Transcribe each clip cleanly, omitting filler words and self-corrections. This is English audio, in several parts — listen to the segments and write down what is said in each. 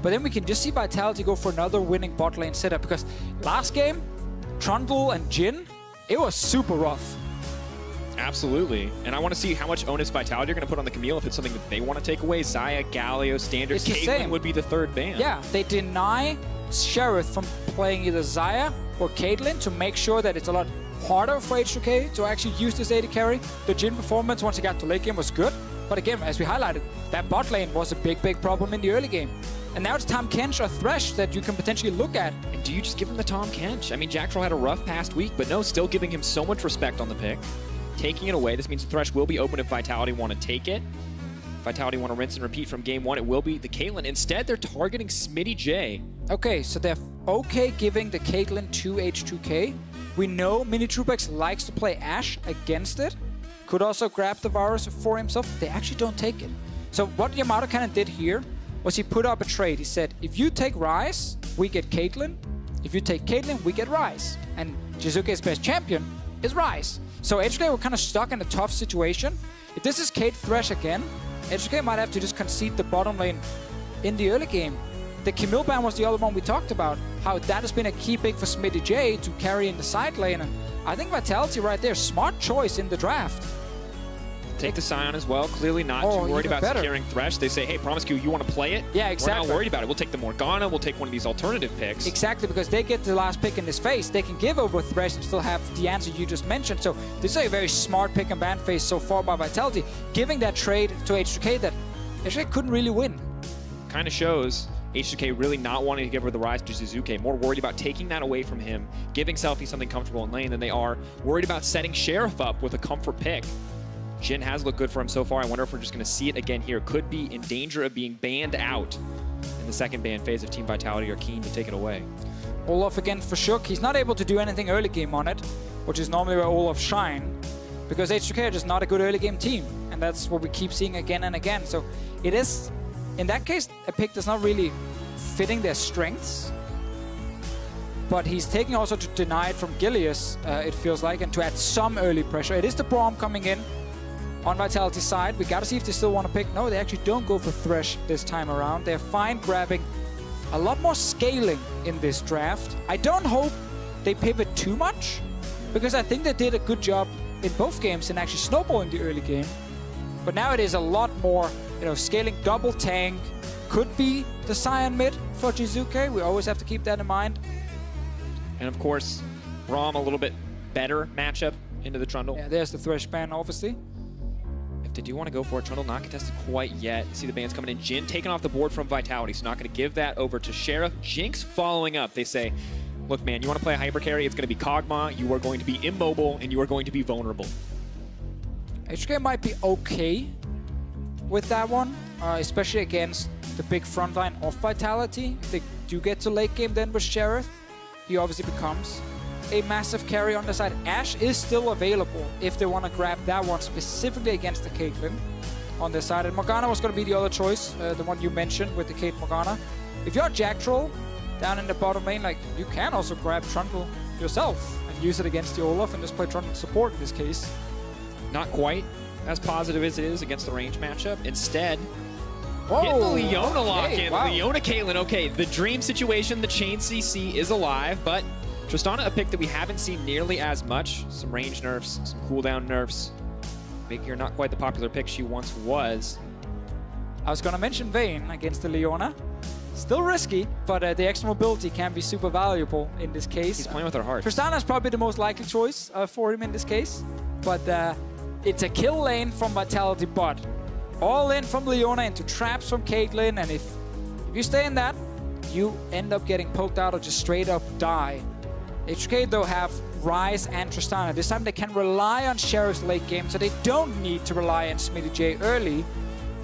But then we can just see Vitality go for another winning bot lane setup, because last game, Trundle and Jhin, it was super rough. Absolutely. And I want to see how much onus Vitality are going to put on the Camille if it's something that they want to take away. Xayah, Galio, Standard, Caitlyn would be the third ban. Yeah, they deny Sheriff from playing either Xayah or Caitlyn to make sure that it's a lot harder for H2K to actually use this AD carry. The Jhin performance once he got to late game was good, but again, as we highlighted, that bot lane was a big problem in the early game. And now it's Tahm Kench or Thresh that you can potentially look at. And do you just give him the Tahm Kench? I mean, Jack Troll had a rough past week, but no, still giving him so much respect on the pick. Taking it away, this means Thresh will be open if Vitality want to take it. Vitality want to rinse and repeat from game one, it will be the Caitlyn. Instead, they're targeting Smitty J. Okay, so they're okay giving the Caitlyn to H2K. We know Minitroopex likes to play Ashe against it. Could also grab the Varus for himself. They actually don't take it. So what Yamato Cannon did here was he put up a trade. He said, if you take Ryze, we get Caitlyn. If you take Caitlyn, we get Ryze. And Jizuke's best champion is Ryze. So H2K were kind of stuck in a tough situation. If this is Kate Thresh again, H2K might have to just concede the bottom lane in the early game. The Camille ban was the other one we talked about, how that has been a key pick for Smitty J to carry in the side lane. And I think Vitality right there, smart choice in the draft. Take the Sion as well. Clearly not too worried about securing Thresh. They say, hey, Promiscu, you want to play it? Yeah, exactly. We're not worried about it. We'll take the Morgana. We'll take one of these alternative picks. Exactly, because they get the last pick in this phase. They can give over Thresh and still have the answer you just mentioned. So this is a very smart pick and ban phase so far by Vitality, giving that trade to H2K that H2K couldn't really win. Kind of shows H2K really not wanting to give her the Ryze to Jizuke, more worried about taking that away from him, giving Selfie something comfortable in lane than they are worried about setting Sheriff up with a comfort pick. Jhin has looked good for him so far. I wonder if we're just going to see it again here. Could be in danger of being banned out in the second ban phase if Team Vitality are keen to take it away. Olaf again for Shook. He's not able to do anything early game on it, which is normally where Olaf shine, because H2K are just not a good early game team, and that's what we keep seeing again and again. So it is, in that case, a pick that's not really fitting their strengths, but he's taking also to deny it from Gilius, it feels like, and to add some early pressure. It is the Braum coming in on Vitality's side. We gotta see if they still want to pick. No, they actually don't go for Thresh this time around. They're fine grabbing a lot more scaling in this draft. I don't hope they pivot too much, because I think they did a good job in both games in actually snowballing the early game. But now it is a lot more, you know, scaling double tank. Could be the Sion mid for Jizuke. We always have to keep that in mind. And of course, Braum a little bit better matchup into the Trundle. Yeah, there's the Thresh ban, obviously. If they do want to go for it, Trundle not contested quite yet. See the bans coming in. Jhin taken off the board from Vitality, so not going to give that over to Sheriff. Jinx following up. They say, look, man, you want to play a hyper carry? It's going to be Kog'Maw. You are going to be immobile, and you are going to be vulnerable. HK might be okay with that one, especially against the big frontline of Vitality. If they do get to late game then with Sheriff, he obviously becomes a massive carry on the side. Ashe is still available if they want to grab that one specifically against the Caitlyn on their side. And Morgana was going to be the other choice, the one you mentioned with the Kate Morgana. If you're Jack Troll down in the bottom lane, like, you can also grab Trundle yourself and use it against the Olaf and just play Trundle support in this case. Not quite as positive as it is against the range matchup. Instead, whoa, get the Leona lock in. Wow. Leona Caitlyn, okay, the dream situation, the chain CC is alive, but Tristana, a pick that we haven't seen nearly as much. Some range nerfs, some cooldown nerfs. Making her not quite the popular pick she once was. I was going to mention Vayne against the Leona. Still risky, but the extra mobility can be super valuable in this case. He's playing with her heart. Tristana is probably the most likely choice for him in this case, but it's a kill lane from Vitality, but all in from Leona into traps from Caitlyn, and if you stay in that, you end up getting poked out or just straight up die. HK though have Ryze and Tristana. This time they can rely on Sheriff's late game, so they don't need to rely on Smitty J early.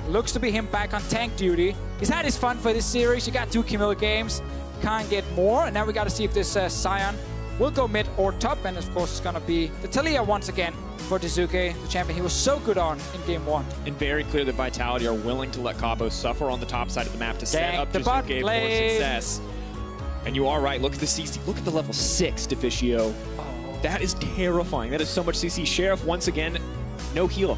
Looks to be him back on tank duty. He's had his fun for this series. You got 2 Camille games, can't get more. And now we got to see if this Sion will go mid or top. And of course, it's going to be the Taliyah once again for Jizuke, the champion he was so good on in game 1. And very clear that Vitality are willing to let Cabo suffer on the top side of the map to set up Jizuke for success. And you are right. Look at the CC. Look at the level 6 Deficio. That is terrifying. That is so much CC. Sheriff once again, no heal.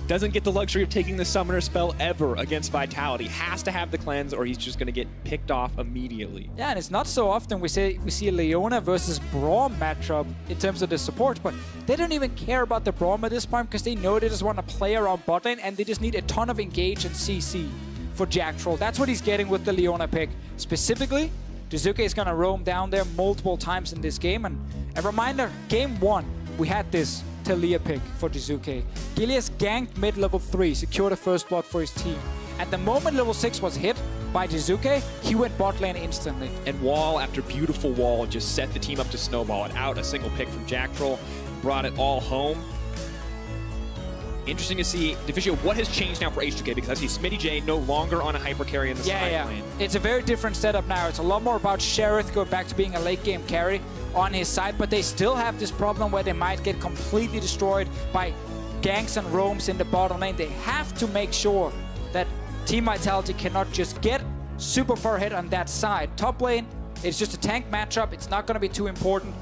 Doesn't get the luxury of taking the Summoner spell ever against Vitality. Has to have the cleanse or he's just going to get picked off immediately. Yeah, and it's not so often we see a Leona versus Braum matchup in terms of the support, but they don't even care about the Braum at this point because they know they just want to play around bot lane and they just need a ton of engage and CC for Jack Troll. That's what he's getting with the Leona pick. Specifically, Jiizuke is going to roam down there multiple times in this game. And a reminder, game 1, we had this Taliyah pick for Jiizuke. Gilius ganked mid-level 3, secured a first blood for his team. At the moment level 6 was hit by Jiizuke, he went bot lane instantly. And wall after beautiful wall just set the team up to snowball it out. A single pick from Jack Troll brought it all home. Interesting to see, Deficio, what has changed now for H2K? Because I see Smittyj no longer on a hyper carry in the side lane. It's a very different setup now. It's a lot more about Sheriff going back to being a late game carry on his side, but they still have this problem where they might get completely destroyed by ganks and roams in the bottom lane. They have to make sure that Team Vitality cannot just get super far ahead on that side. Top lane, it's just a tank matchup. It's not going to be too important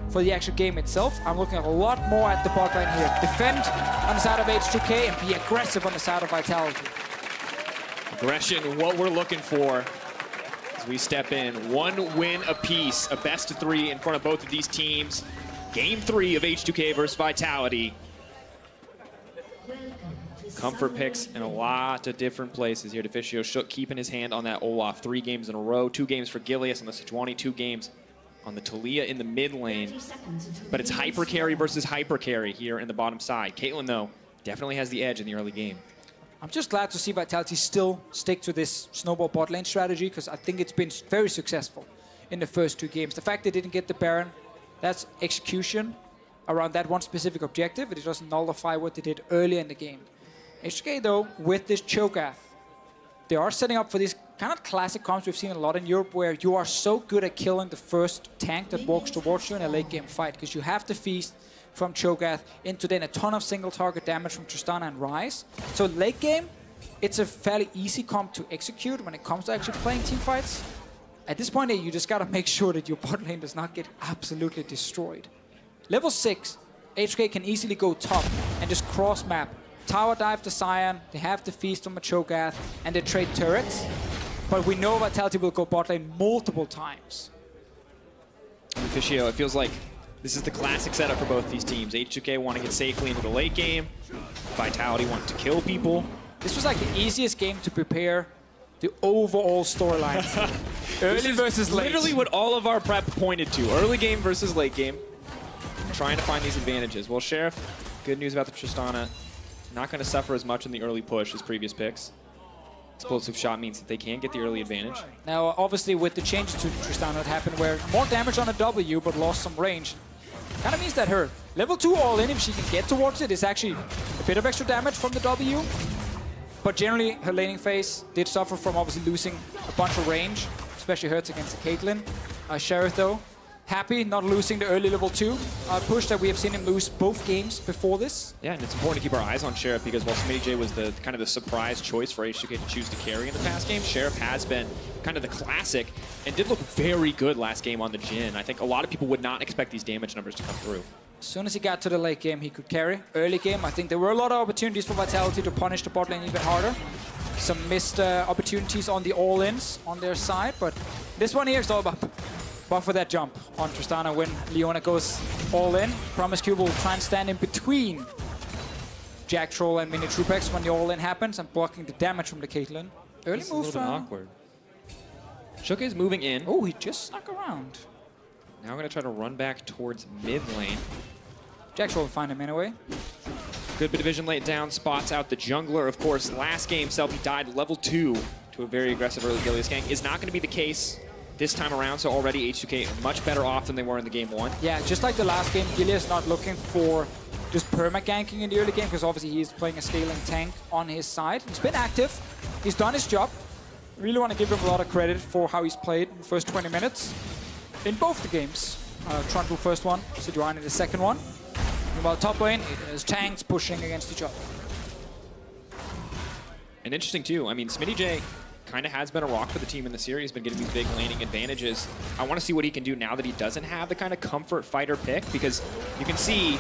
for the actual game itself. I'm looking a lot more at the bot lane here. Defend on the side of H2K and be aggressive on the side of Vitality. Aggression, what we're looking for as we step in. 1 win apiece, a best of 3 in front of both of these teams. Game 3 of H2K versus Vitality. Comfort picks in a lot of different places here. Deficio Shook keeping his hand on that Olaf 3 games in a row. 2 games for Gilius on the Sejuani, 2 games on the Taliyah in the mid lane. But it's hyper carry versus hyper carry here in the bottom side. Caitlyn, though, definitely has the edge in the early game. I'm just glad to see Vitality still stick to this snowball bot lane strategy because I think it's been very successful in the first 2 games. The fact they didn't get the Baron, that's execution around that one specific objective. It doesn't nullify what they did earlier in the game. HK, though, with this Cho'Gath, they are setting up for these kind of classic comps we've seen a lot in Europe where you are so good at killing the first tank that walks towards you in a late game fight because you have to feast from Cho'Gath into then a ton of single target damage from Tristana and Ryze. So late game, it's a fairly easy comp to execute when it comes to actually playing team fights. At this point, you just gotta make sure that your bot lane does not get absolutely destroyed. Level 6, HK can easily go top and just cross map. Tower dive to Sion, they have to feast on a Cho'Gath, and they trade turrets. But we know Vitality will go bot lane multiple times. Deficio, it feels like this is the classic setup for both these teams. H2K want to get safely into the late game. Vitality want to kill people. This was like the easiest game to prepare the overall storyline. Early versus late. Literally what all of our prep pointed to. Early game versus late game. Trying to find these advantages. Well, Sheriff, good news about the Tristana. Not going to suffer as much in the early push as previous picks. Explosive shot means that they can get the early advantage. Now, obviously, with the changes to Tristana, it happened where more damage on a W, but lost some range. Kind of means that her level 2 all-in, if she can get towards it, is actually a bit of extra damage from the W. But generally, her laning phase did suffer from obviously losing a bunch of range, especially hurts against the Caitlyn. Sheriff, though, happy not losing the early level 2 push that we have seen him lose both games before this. Yeah, and it's important to keep our eyes on Sheriff because while Smittyj was the kind of the surprise choice for H2K to choose to carry in the past game, Sheriff has been kind of the classic and did look very good last game on the Jhin. I think a lot of people would not expect these damage numbers to come through. As soon as he got to the late game, he could carry. Early game, I think there were a lot of opportunities for Vitality to punish the bot lane even harder. Some missed opportunities on the all-ins on their side, but this one here is all about buffer that jump on Tristana when Leona goes all in. Promisecube will try and stand in between Jack Troll and Mini Trupex when the all in happens and blocking the damage from the Caitlyn. Early move. Awkward. Shook is moving in. Oh, he just snuck around. Now we're going to try to run back towards mid lane. Jack Troll will find him anyway. Good bit of vision laid down, spots out the jungler. Of course, last game, Selphie died level 2 to a very aggressive early Gilius gank. Is not going to be the case this time around, so already H2K much better off than they were in the game 1. Yeah, just like the last game, Gilius not looking for just perma-ganking in the early game, because obviously he's playing a scaling tank on his side. He's been active. He's done his job. Really want to give him a lot of credit for how he's played in the first 20 minutes in both the games. Trundle first one, Sejuani the second one. Meanwhile, top lane, it is tanks pushing against each other. And interesting too, I mean, Smittyj kind of has been a rock for the team in the series, been getting these big laning advantages. I want to see what he can do now that he doesn't have the kind of comfort fighter pick, because you can see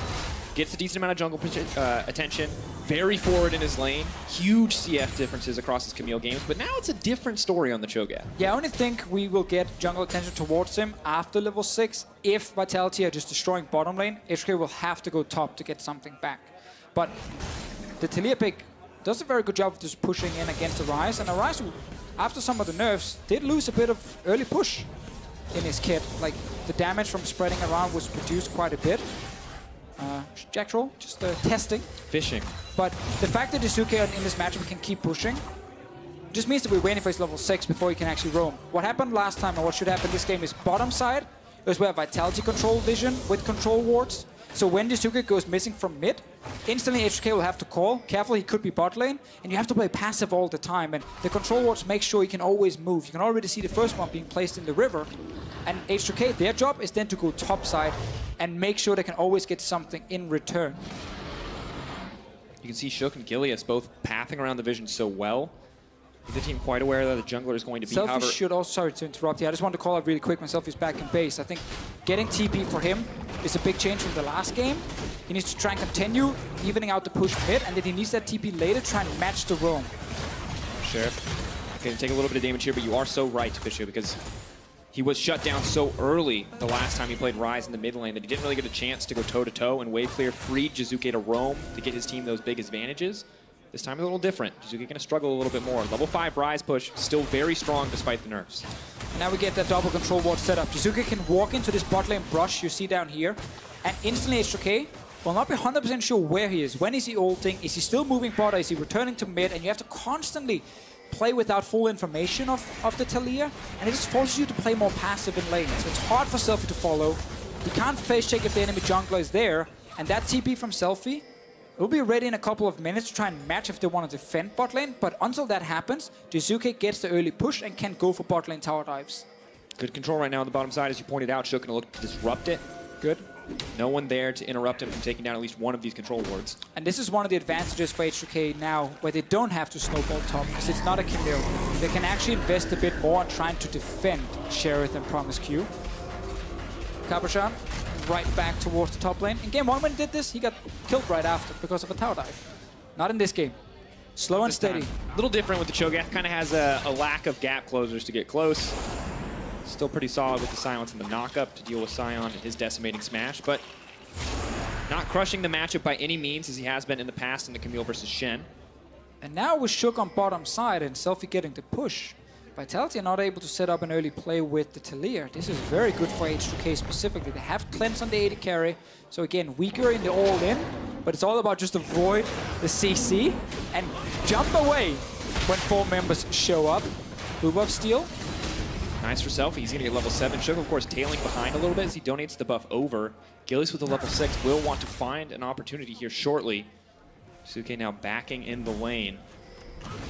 Gets a decent amount of jungle attention. Very forward in his lane. Huge CF differences across his Camille games. But now it's a different story on the Cho'Gath. Yeah, I only think we will get jungle attention towards him after level 6. If Vitality are just destroying bottom lane, HK will have to go top to get something back. But the Taliyah pick does a very good job of just pushing in against the Ryze. And the Ryze, after some of the nerfs, did lose a bit of early push in his kit. Like, the damage from spreading around was reduced quite a bit. JackTroll, just testing. Fishing. But the fact that Jiizuke in this matchup can keep pushing just means that we're waiting for his level 6 before he can actually roam. What happened last time, and what should happen this game, is bottom side is where Vitality control vision with control wards. So when Jiizuke goes missing from mid, instantly HK will have to call. Careful, he could be bot lane, and you have to play passive all the time. And the control wards make sure you can always move. You can already see the first one being placed in the river. And H2K, their job is then to go top side and make sure they can always get something in return. You can see Shook and Gilius both pathing around the vision so well. The team quite aware that the jungler is going to be. Selfie should also, sorry to interrupt you, I just wanted to call out really quick when Selfie's back in base. I think getting TP for him is a big change from the last game. He needs to try and continue evening out the push mid, and then he needs that TP later to try and match the roam. Sheriff, okay, take a little bit of damage here, but you are so right, Fisher, because he was shut down so early the last time he played Ryze in the mid lane that he didn't really get a chance to go toe-to-toe, and Wave Clear freed Jiizuke to roam to get his team those big advantages. This time a little different. Jiizuke going to struggle a little bit more. Level 5 Ryze push, still very strong despite the nerfs. Now we get that double control ward set up. Jiizuke can walk into this bot lane brush you see down here, and instantly H2K will not be 100% sure where he is. When is he ulting? Is he still moving bot? Or is he returning to mid? And you have to constantly play without full information of the Taliyah, and it just forces you to play more passive in lane. So it's hard for Selfie to follow. You can't face check if the enemy jungler is there, and that TP from Selfie will be ready in a couple of minutes to try and match if they want to defend bot lane, but until that happens, Jiizuke gets the early push and can go for bot lane tower dives. Good control right now on the bottom side, as you pointed out. Shook going to look to disrupt it. Good. No one there to interrupt him from taking down at least one of these control wards. And this is one of the advantages for H2K now, where they don't have to snowball top, because it's not a Camille. They can actually invest a bit more on trying to defend Sheriff and Promisq. Cabochon right back towards the top lane. In game 1 when he did this, he got killed right after because of a tower dive. Not in this game. Slow and steady. A little different with the Cho'Gath. Kind of has a lack of gap closers to get close. Still pretty solid with the silence and the knockup to deal with Sion and his decimating smash, but not crushing the matchup by any means as he has been in the past in the Camille versus Shen. And now with Shook on bottom side and Selfie getting the push, Vitality are not able to set up an early play with the Taliyah. This is very good for H2K specifically. They have cleanse on the AD carry, so again, weaker in the all-in, but it's all about just avoid the CC and jump away when 4 members show up. Blue buff steal. Nice for Selfie. He's going to get level 7. Shook, of course, tailing behind a little bit as he donates the buff over. Gilius with the level 6 will want to find an opportunity here shortly. Jiizuke now backing in the lane.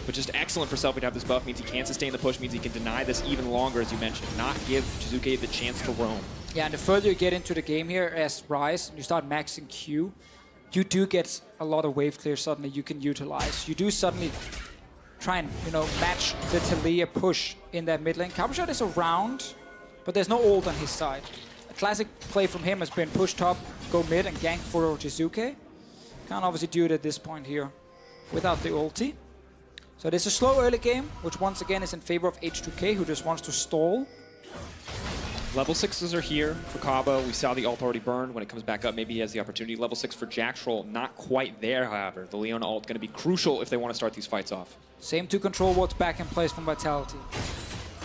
But just excellent for Selfie to have this buff. Means he can't sustain the push. Means he can deny this even longer, as you mentioned. Not give Jiizuke the chance to roam. Yeah, and the further you get into the game here as Ryze, and you start maxing Q, you do get a lot of wave clear suddenly you can utilize. You do suddenly try and, you know, match the Taliyah push in that mid lane. Cabochon is around, but there's no ult on his side. A classic play from him has been push top, go mid, and gank for Jiizuke. Can't obviously do it at this point here without the ulti. So it is a slow early game, which once again is in favor of H2K, who just wants to stall. Level 6s are here for Cabo. We saw the ult already burned. When it comes back up, maybe he has the opportunity. Level 6 for JackTroll, not quite there, however. The Leona ult going to be crucial if they want to start these fights off. Same 2 control wards back in place from Vitality.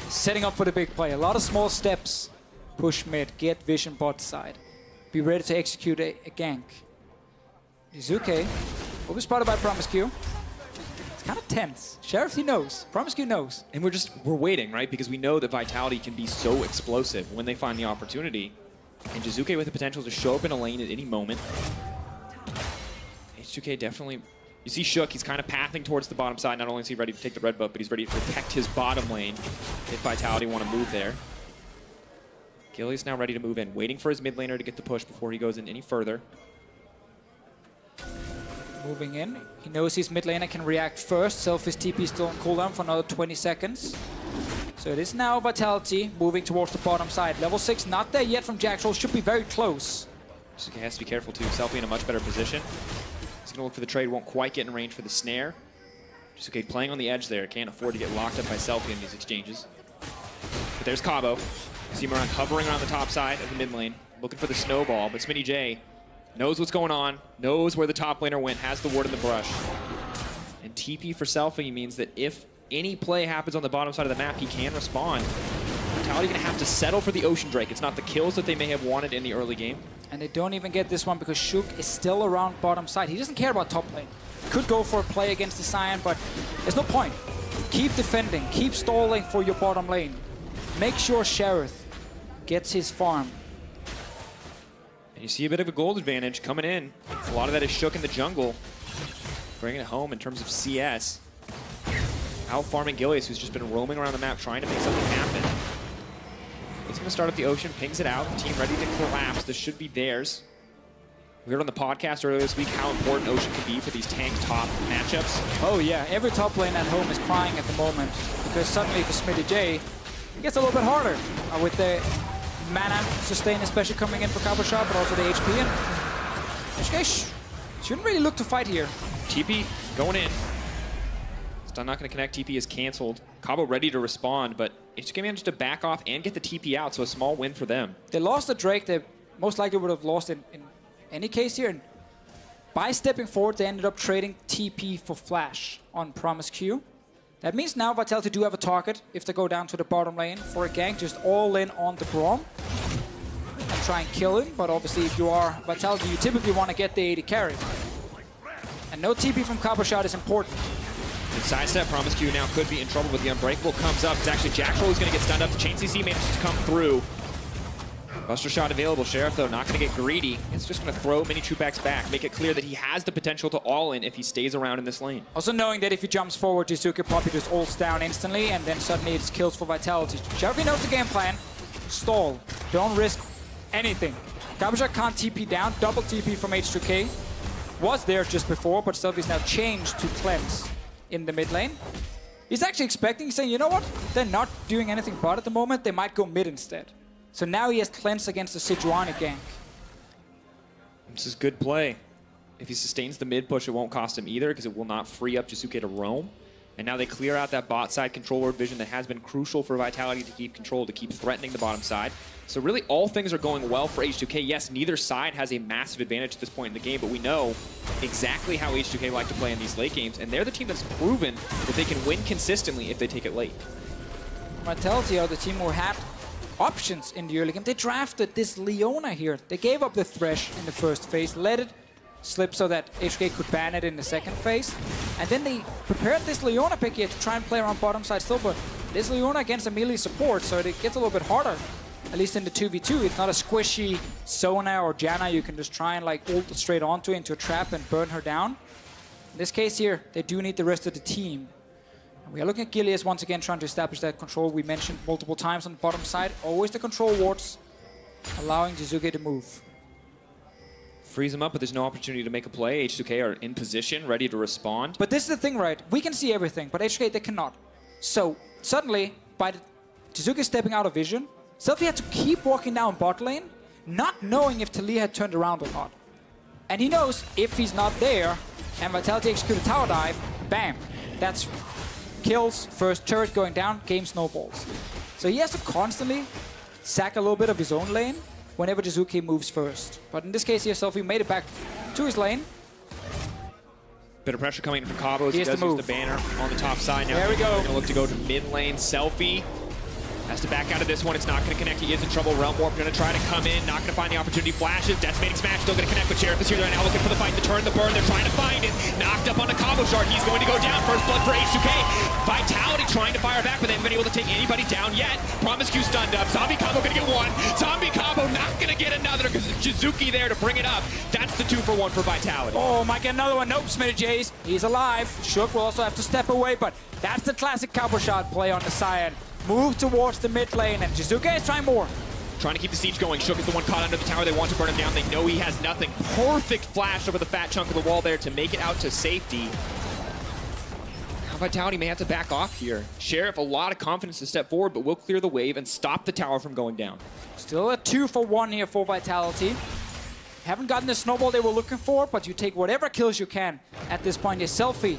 Setting up for the big play. A lot of small steps. Push mid, get vision bot side. Be ready to execute a gank. Jiizuke will be spotted by Promisq. Kind of tense. Sheriff, he knows. Promisq knows. And we're waiting, right? Because we know that Vitality can be so explosive when they find the opportunity. And Jiizuke with the potential to show up in a lane at any moment. H2K definitely... You see Shook, he's kind of pathing towards the bottom side. Not only is he ready to take the red buff, but he's ready to protect his bottom lane if Vitality want to move there. Gilius now ready to move in, waiting for his mid laner to get the push before he goes in any further. Moving in. He knows his mid laner can react first. Selfish TP still on cooldown for another 20 seconds. So it is now Vitality moving towards the bottom side. Level 6 not there yet from JackTroll. Should be very close. Just has to be careful too. Selfie in a much better position. He's going to look for the trade, won't quite get in range for the snare. Just okay, playing on the edge there. Can't afford to get locked up by Selfie in these exchanges. But there's Cabo. See Moran hovering around the top side of the mid lane, looking for the snowball, but SmittyJ knows what's going on, knows where the top laner went, has the ward in the brush. And TP for Selfie means that if any play happens on the bottom side of the map, he can respond. Vitality going to have to settle for the Ocean Drake. It's not the kills that they may have wanted in the early game. And they don't even get this one because Shook is still around bottom side. He doesn't care about top lane. Could go for a play against the Sion, but there's no point. Keep defending, keep stalling for your bottom lane. Make sure Sheriff gets his farm. And you see a bit of a gold advantage coming in. A lot of that is Shook in the jungle. Bringing it home in terms of CS. Out farming Gilius, who's just been roaming around the map trying to make something happen. He's going to start up the Ocean, pings it out. Team ready to collapse. This should be theirs. We heard on the podcast earlier this week how important Ocean can be for these tank top matchups. Oh yeah, every top lane at home is crying at the moment because suddenly for SmittyJ, it gets a little bit harder with the mana sustain especially coming in for Cabochard, but also the HP. And HK shouldn't really look to fight here. TP going in. Stun not going to connect. TP is canceled. Cabo ready to respond, but HK managed to back off and get the TP out, so a small win for them. They lost the Drake. They most likely would have lost in any case here. And by stepping forward, they ended up trading TP for Flash on Promise Q. That means now Vitality do have a target if they go down to the bottom lane for a gank, just all in on the Braum and try and kill him. But obviously, if you are Vitality, you typically want to get the AD carry. And no TP from Cabochard is important. And sidestep, Promise Q now could be in trouble with the Unbreakable. Comes up. It's actually Jacktroll who's going to get stunned up. The Chain CC manages to come through. Buster shot available. Sheriff, though, not going to get greedy. It's just going to throw Mini Trupax back, make it clear that he has the potential to all-in if he stays around in this lane. Also knowing that if he jumps forward, Jizuke probably just ults down instantly, and then suddenly it's kills for Vitality. Sheriff knows the game plan. Stall. Don't risk anything. Cabochard can't TP down. Double TP from H2K. Was there just before, but Selfie's now changed to cleanse in the mid lane. He's actually expecting, he's saying, you know what? They're not doing anything but at the moment. They might go mid instead. So now he has cleansed against the Sejuani gank. This is good play. If he sustains the mid push, it won't cost him either because it will not free up Jizuke to roam. And now they clear out that bot side control ward vision that has been crucial for Vitality to keep control, to keep threatening the bottom side. So really all things are going well for H2K. Yes, neither side has a massive advantage at this point in the game, but we know exactly how H2K like to play in these late games. And they're the team that's proven that they can win consistently if they take it late. Vitality are the team who had options in the early game. They drafted this Leona here. They gave up the Thresh in the first phase, let it slip so that HK could ban it in the second phase. And then they prepared this Leona pick here to try and play around bottom side still, but this Leona against a melee support, so it gets a little bit harder. At least in the 2v2, it's not a squishy Sona or Janna you can just try and like ult straight onto into a trap and burn her down. In this case here, they do need the rest of the team. We are looking at Gilius once again trying to establish that control we mentioned multiple times on the bottom side. Always the control wards, allowing Jizuke to move. Freeze him up, but there's no opportunity to make a play. H2K are in position, ready to respond. But this is the thing, right? We can see everything, but H2K, they cannot. So suddenly, by Jizuke stepping out of vision, Selfie had to keep walking down bot lane, not knowing if Taliyah had turned around or not. And he knows if he's not there, and Vitality execute a tower dive, bam. That's kills, first turret going down, game snowballs. So he has to constantly sack a little bit of his own lane whenever Jizuke moves first. But in this case here, Selfie made it back to his lane. Bit of pressure coming in from Cabo. He does use the banner on the top side now. There we go. They're going to look to go to mid lane. Selfie has to back out of this one. It's not going to connect. He is in trouble. Realm Warp going to try to come in. Not going to find the opportunity. Flashes. Decimating Smash still going to connect. But Sheriff is here right now looking for the fight. The turn, the burn. They're trying to find it. Knocked up on a Cabochard. He's going to go down. First blood for H2K. Vitality trying to fire back, but they haven't been able to take anybody down yet. Promise Q stunned up. Zombie Cabo going to get one. Zombie Cabo not going to get another because it's Jizuke there to bring it up. That's the 2-for-1 for Vitality. Oh, might get another one. Nope, SmittyJ. He's alive. Shook will also have to step away, but that's the classic Cabochard play on the Sion. Move towards the mid lane, and Jizuke is trying more. Trying to keep the siege going. Shook is the one caught under the tower. They want to burn him down. They know he has nothing. Perfect flash over the fat chunk of the wall there to make it out to safety. Now Vitality may have to back off here. Sheriff, a lot of confidence to step forward, but will clear the wave and stop the tower from going down. Still a 2-for-1 here for Vitality. Haven't gotten the snowball they were looking for, but you take whatever kills you can at this point. Your Selfie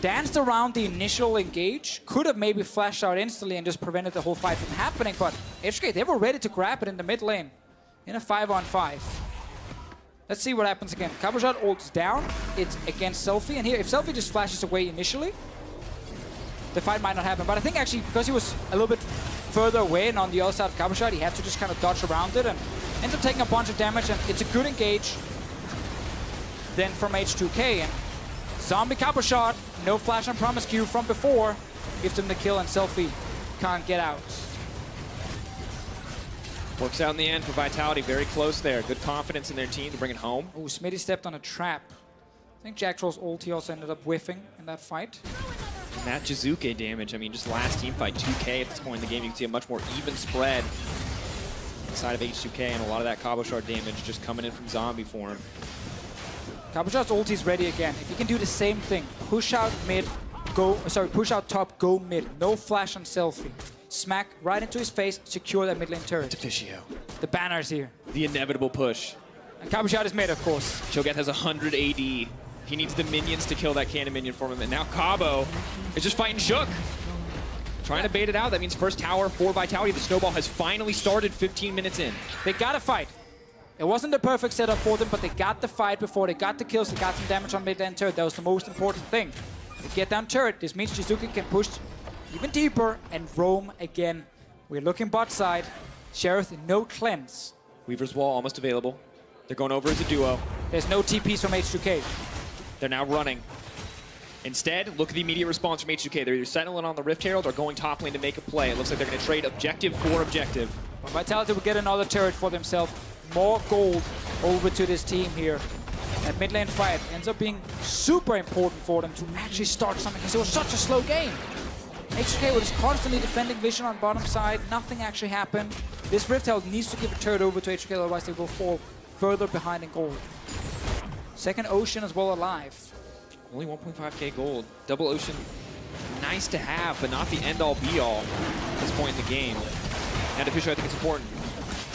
danced around the initial engage, could have maybe flashed out instantly and just prevented the whole fight from happening, but HK, they were ready to grab it in the mid lane in a 5-on-5. Let's see what happens again. Cabochard ults down, it's against Selfie, and here, if Selfie just flashes away initially, the fight might not happen. But I think actually, because he was a little bit further away and on the other side of Cabochard, he had to just kind of dodge around it and ends up taking a bunch of damage, and it's a good engage then from H2K. And Zombie Cabochard, no flash on Promiscu from before, gives him the kill, and Selfie can't get out. Works out in the end for Vitality, very close there. Good confidence in their team to bring it home. Oh, Smitty stepped on a trap. I think Jack Troll's ulti also ended up whiffing in that fight. And that Jizuke damage, I mean, just last team fight, 2K at this point in the game, you can see a much more even spread inside of H2K, and a lot of that Cabochard damage just coming in from Zombie form. Cabochard's ulti is ready again. If he can do the same thing, push out mid, push out top, go mid. No flash on Selfie. Smack right into his face, secure that mid lane turret. Deficio. The banner's here. The inevitable push. And Cabochard is mid, of course. Cho'Gath has 100 AD. He needs the minions to kill that cannon minion for him, and now Cabo is just fighting Shook. Trying to bait it out. That means first tower for Vitality. The snowball has finally started 15 minutes in. They got a fight. It wasn't the perfect setup for them, but they got the fight before they got the kills. They got some damage on mid lane turret. That was the most important thing. They get down turret. This means Jizuke can push even deeper and roam again. We're looking bot side. Sheriff, no cleanse. Weaver's Wall almost available. They're going over as a duo. There's no TPs from H2K. They're now running. Instead, look at the immediate response from H2K. They're either settling on the Rift Herald or going top lane to make a play. It looks like they're going to trade objective for objective. Well, Vitality will get another turret for themselves. More gold over to this team here. That mid lane fight ends up being super important for them to actually start something, because it was such a slow game. H2K was constantly defending Vision on bottom side. Nothing actually happened. This Rift Herald needs to give a turret over to H2K, otherwise they will fall further behind in gold. Second Ocean as well alive. Only 1.5k gold. Double Ocean, nice to have, but not the end-all be-all at this point in the game. And Deficio, I think it's important.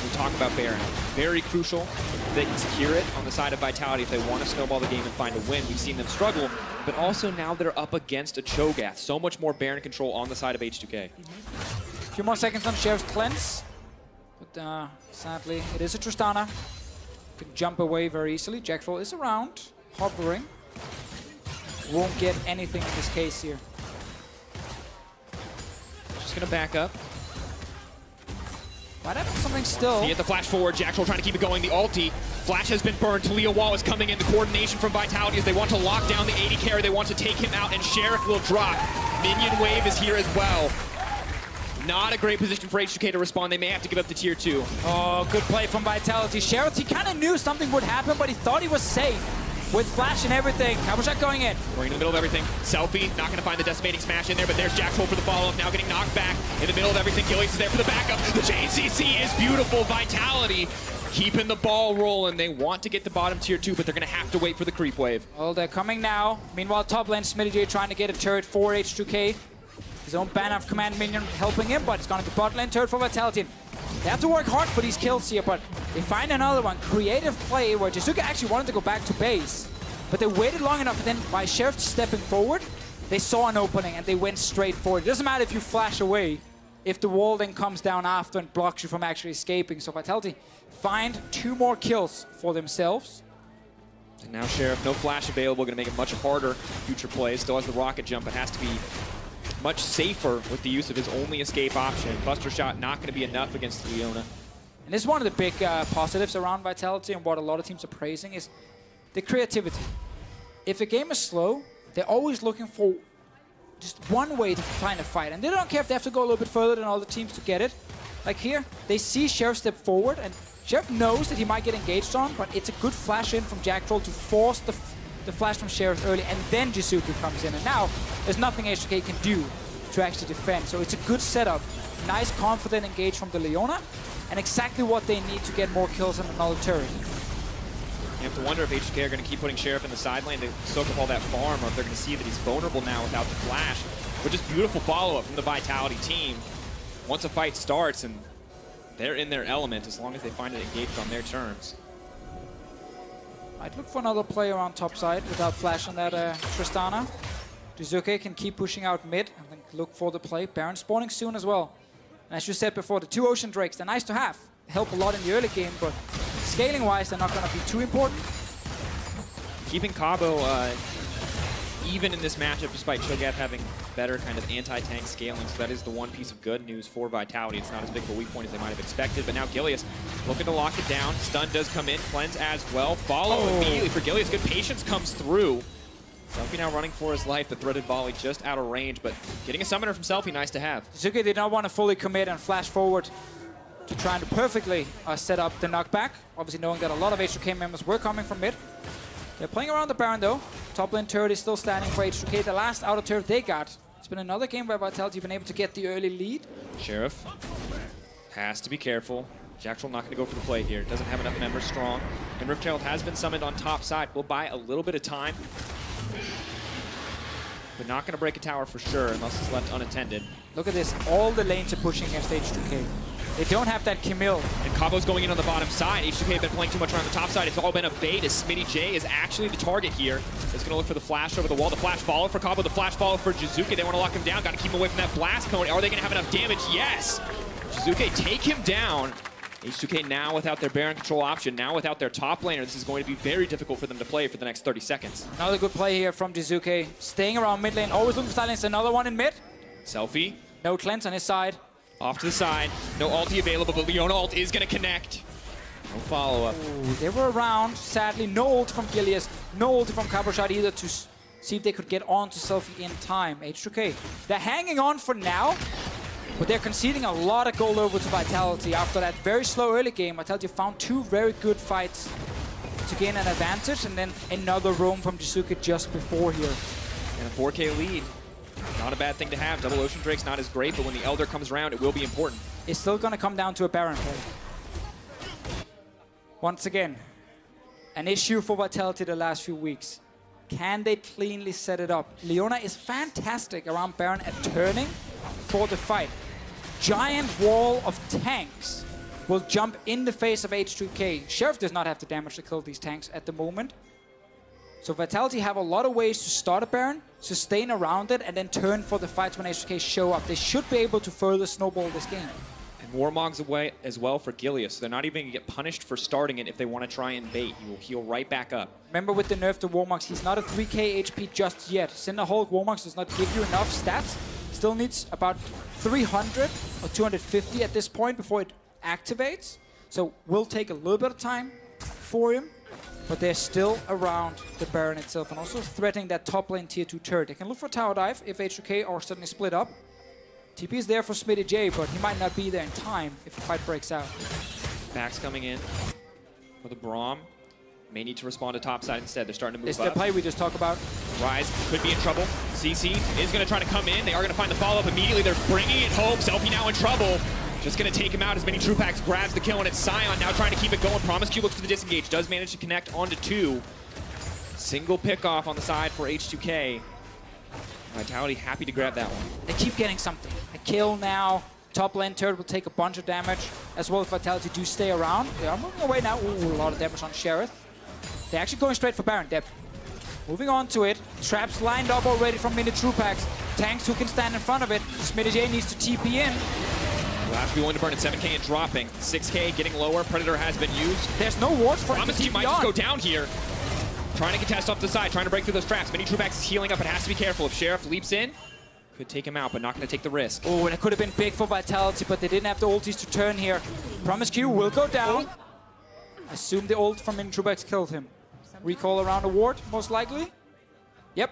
We talk about Baron. Very crucial they can secure it on the side of Vitality if they want to snowball the game and find a win. We've seen them struggle, but also now they're up against a Cho'Gath. So much more Baron control on the side of H2K. A few more seconds on Sheriff's cleanse, but sadly it is a Tristana. Can jump away very easily. Jack Troll is around, hovering. Won't get anything in this case here. Just gonna back up. Might have something still. He hit the flash forward. Jack Troll trying to keep it going. The ulti. Flash has been burned. Talia Wall is coming in. The coordination from Vitality as they want to lock down the AD carry. They want to take him out, and Sheriff will drop. Minion wave is here as well. Not a great position for H2K to respond. They may have to give up the tier 2. Oh, good play from Vitality. Sheriff, he kind of knew something would happen, but he thought he was safe. With flash and everything. Cabochard going in. We're in the middle of everything. Selfie, not going to find the decimating smash in there, but there's Jack Troll for the follow-up. Now getting knocked back in the middle of everything. Gillies is there for the backup. The JCC is beautiful. Vitality keeping the ball rolling. They want to get the bottom tier 2, but they're going to have to wait for the creep wave. Well, they're coming now. Meanwhile, top lane, Smitty J trying to get a turret for H2K. His own banner of command minion helping him, but it's going to be bot lane turret for Vitality. They have to work hard for these kills here, but they find another one. Creative play where Jizuke actually wanted to go back to base. But they waited long enough, and then by Sheriff stepping forward, they saw an opening and they went straight forward. It doesn't matter if you flash away, if the wall then comes down after and blocks you from actually escaping. So Vitality find 2 more kills for themselves. And now Sheriff, no flash available, going to make it much harder. Future plays, still has the rocket jump, but has to be much safer with the use of his only escape option. Buster shot not going to be enough against Leona. And this is one of the big positives around Vitality, and what a lot of teams are praising is the creativity. If a game is slow, they're always looking for just one way to find a fight. And they don't care if they have to go a little bit further than all the teams to get it. Like here, they see Sheriff step forward, and Sheriff knows that he might get engaged on, but it's a good flash in from Jack Troll to force the flash from Sheriff early, and then Jizuke comes in. And now, there's nothing H2K can do to actually defend. So it's a good setup. Nice, confident engage from the Leona, and exactly what they need to get more kills on another turret. You have to wonder if H2K are going to keep putting Sheriff in the side lane to soak up all that farm, or if they're going to see that he's vulnerable now without the flash. But just beautiful follow-up from the Vitality team. Once a fight starts, and they're in their element as long as they find it engaged on their terms. Might look for another play around top side without flashing that Tristana. Jiizuke can keep pushing out mid and then look for the play. Baron spawning soon as well. And as you said before, the 2 Ocean Drakes, they're nice to have. Help a lot in the early game, but scaling-wise, they're not going to be too important. Keeping Cabo even in this matchup, despite Cho'Gath having better kind of anti-tank scaling, so that is the one piece of good news for Vitality. It's not as big of a weak point as they might have expected, but now Gilius looking to lock it down. Stun does come in, cleanse as well. Follow immediately for Gilius. Good patience comes through. Selfie now running for his life. The threaded volley just out of range, but getting a summoner from Selfie, nice to have. Jiizuke did not want to fully commit and flash forward to trying to perfectly set up the knockback. Obviously knowing that a lot of H2K members were coming from mid. They're playing around the Baron though. Top lane turret is still standing for H2K. The last outer turret they got. It's been another game where Vitality have been able to get the early lead. Sheriff has to be careful. Jacktroll not going to go for the play here. Doesn't have enough members strong. And Rift Herald has been summoned on top side. Will buy a little bit of time. But not going to break a tower for sure unless it's left unattended. Look at this. All the lanes are pushing against H2K. They don't have that Camille. And Cabo's going in on the bottom side. H2K have been playing too much around the top side. It's all been a bait as Smitty J is actually the target here. It's going to look for the flash over the wall. The flash follow for Cabo. The flash follow for Jiizuke. They want to lock him down. Got to keep him away from that blast cone. Are they going to have enough damage? Yes! Jiizuke take him down. H2K now without their Baron control option, now without their top laner. This is going to be very difficult for them to play for the next 30 seconds. Another good play here from Jiizuke. Staying around mid lane, always looking for silence. Another one in mid. Selfie. No cleanse on his side. Off to the side. No ulti available, but Leona ult is going to connect. No follow-up. They were around. Sadly, no ult from Gilius. No ult from Caboshot either to see if they could get on to Selfie in time. H2K, they're hanging on for now. But they're conceding a lot of gold over to Vitality. After that very slow early game, Vitality found 2 very good fights to gain an advantage, and then another roam from Jiizuke just before here. And a 4K lead. Not a bad thing to have. Double Ocean Drake's not as great, but when the Elder comes around, it will be important. It's still going to come down to a Baron play. Once again, an issue for Vitality the last few weeks. Can they cleanly set it up? Leona is fantastic around Baron at turning for the fight. Giant wall of tanks will jump in the face of H2K. Sheriff does not have the damage to kill these tanks at the moment. So Vitality have a lot of ways to start a Baron, sustain around it, and then turn for the fights when H2K show up. They should be able to further snowball this game. And Warmog's away as well for Gilius. So they're not even going to get punished for starting it if they want to try and bait. He will heal right back up. Remember with the nerf to Warmogs, he's not a 3k HP just yet. Cinderhulk Warmogs does not give you enough stats. Still needs about 300 or 250 at this point before it activates. So will take a little bit of time for him. But they're still around the Baron itself and also threatening that top lane tier 2 turret. They can look for tower dive if H2K are suddenly split up. TP is there for Smitty J, but he might not be there in time if the fight breaks out. Backs coming in for the Braum. May need to respond to top side instead. They're starting to move It's up. the play we just talked about. Ryze could be in trouble. CC is going to try to come in. They are going to find the follow-up immediately. They're bringing it home. Selfie now in trouble. Just going to take him out as Minitroopax grabs the kill, and it's Sion now trying to keep it going. Promisecue looks for the disengage. Does manage to connect onto 2. Single pick-off on the side for H2K. Vitality happy to grab that one. They keep getting something. A kill now. Top lane turret will take a bunch of damage. As well as Vitality do stay around. They are moving away now. Ooh, a lot of damage on Sheriff. They're actually going straight for Baron Depth. Moving on to it. Traps lined up already from Minitroopax. Tanks who can stand in front of it. Smitty J needs to TP in. Will have to be willing to burn at 7K and dropping. 6K getting lower. Predator has been used. There's no wards for him to Promisecue TP might on. just go down here. Trying to contest off the side, trying to break through those traps. Minitroopax is healing up and has to be careful. If Sheriff leaps in, could take him out, but not going to take the risk. Oh, and it could have been big for Vitality, but they didn't have the ultis to turn here. Promisecue will go down. Assume the ult from Minitroopax killed him. Recall around a ward, most likely. Yep,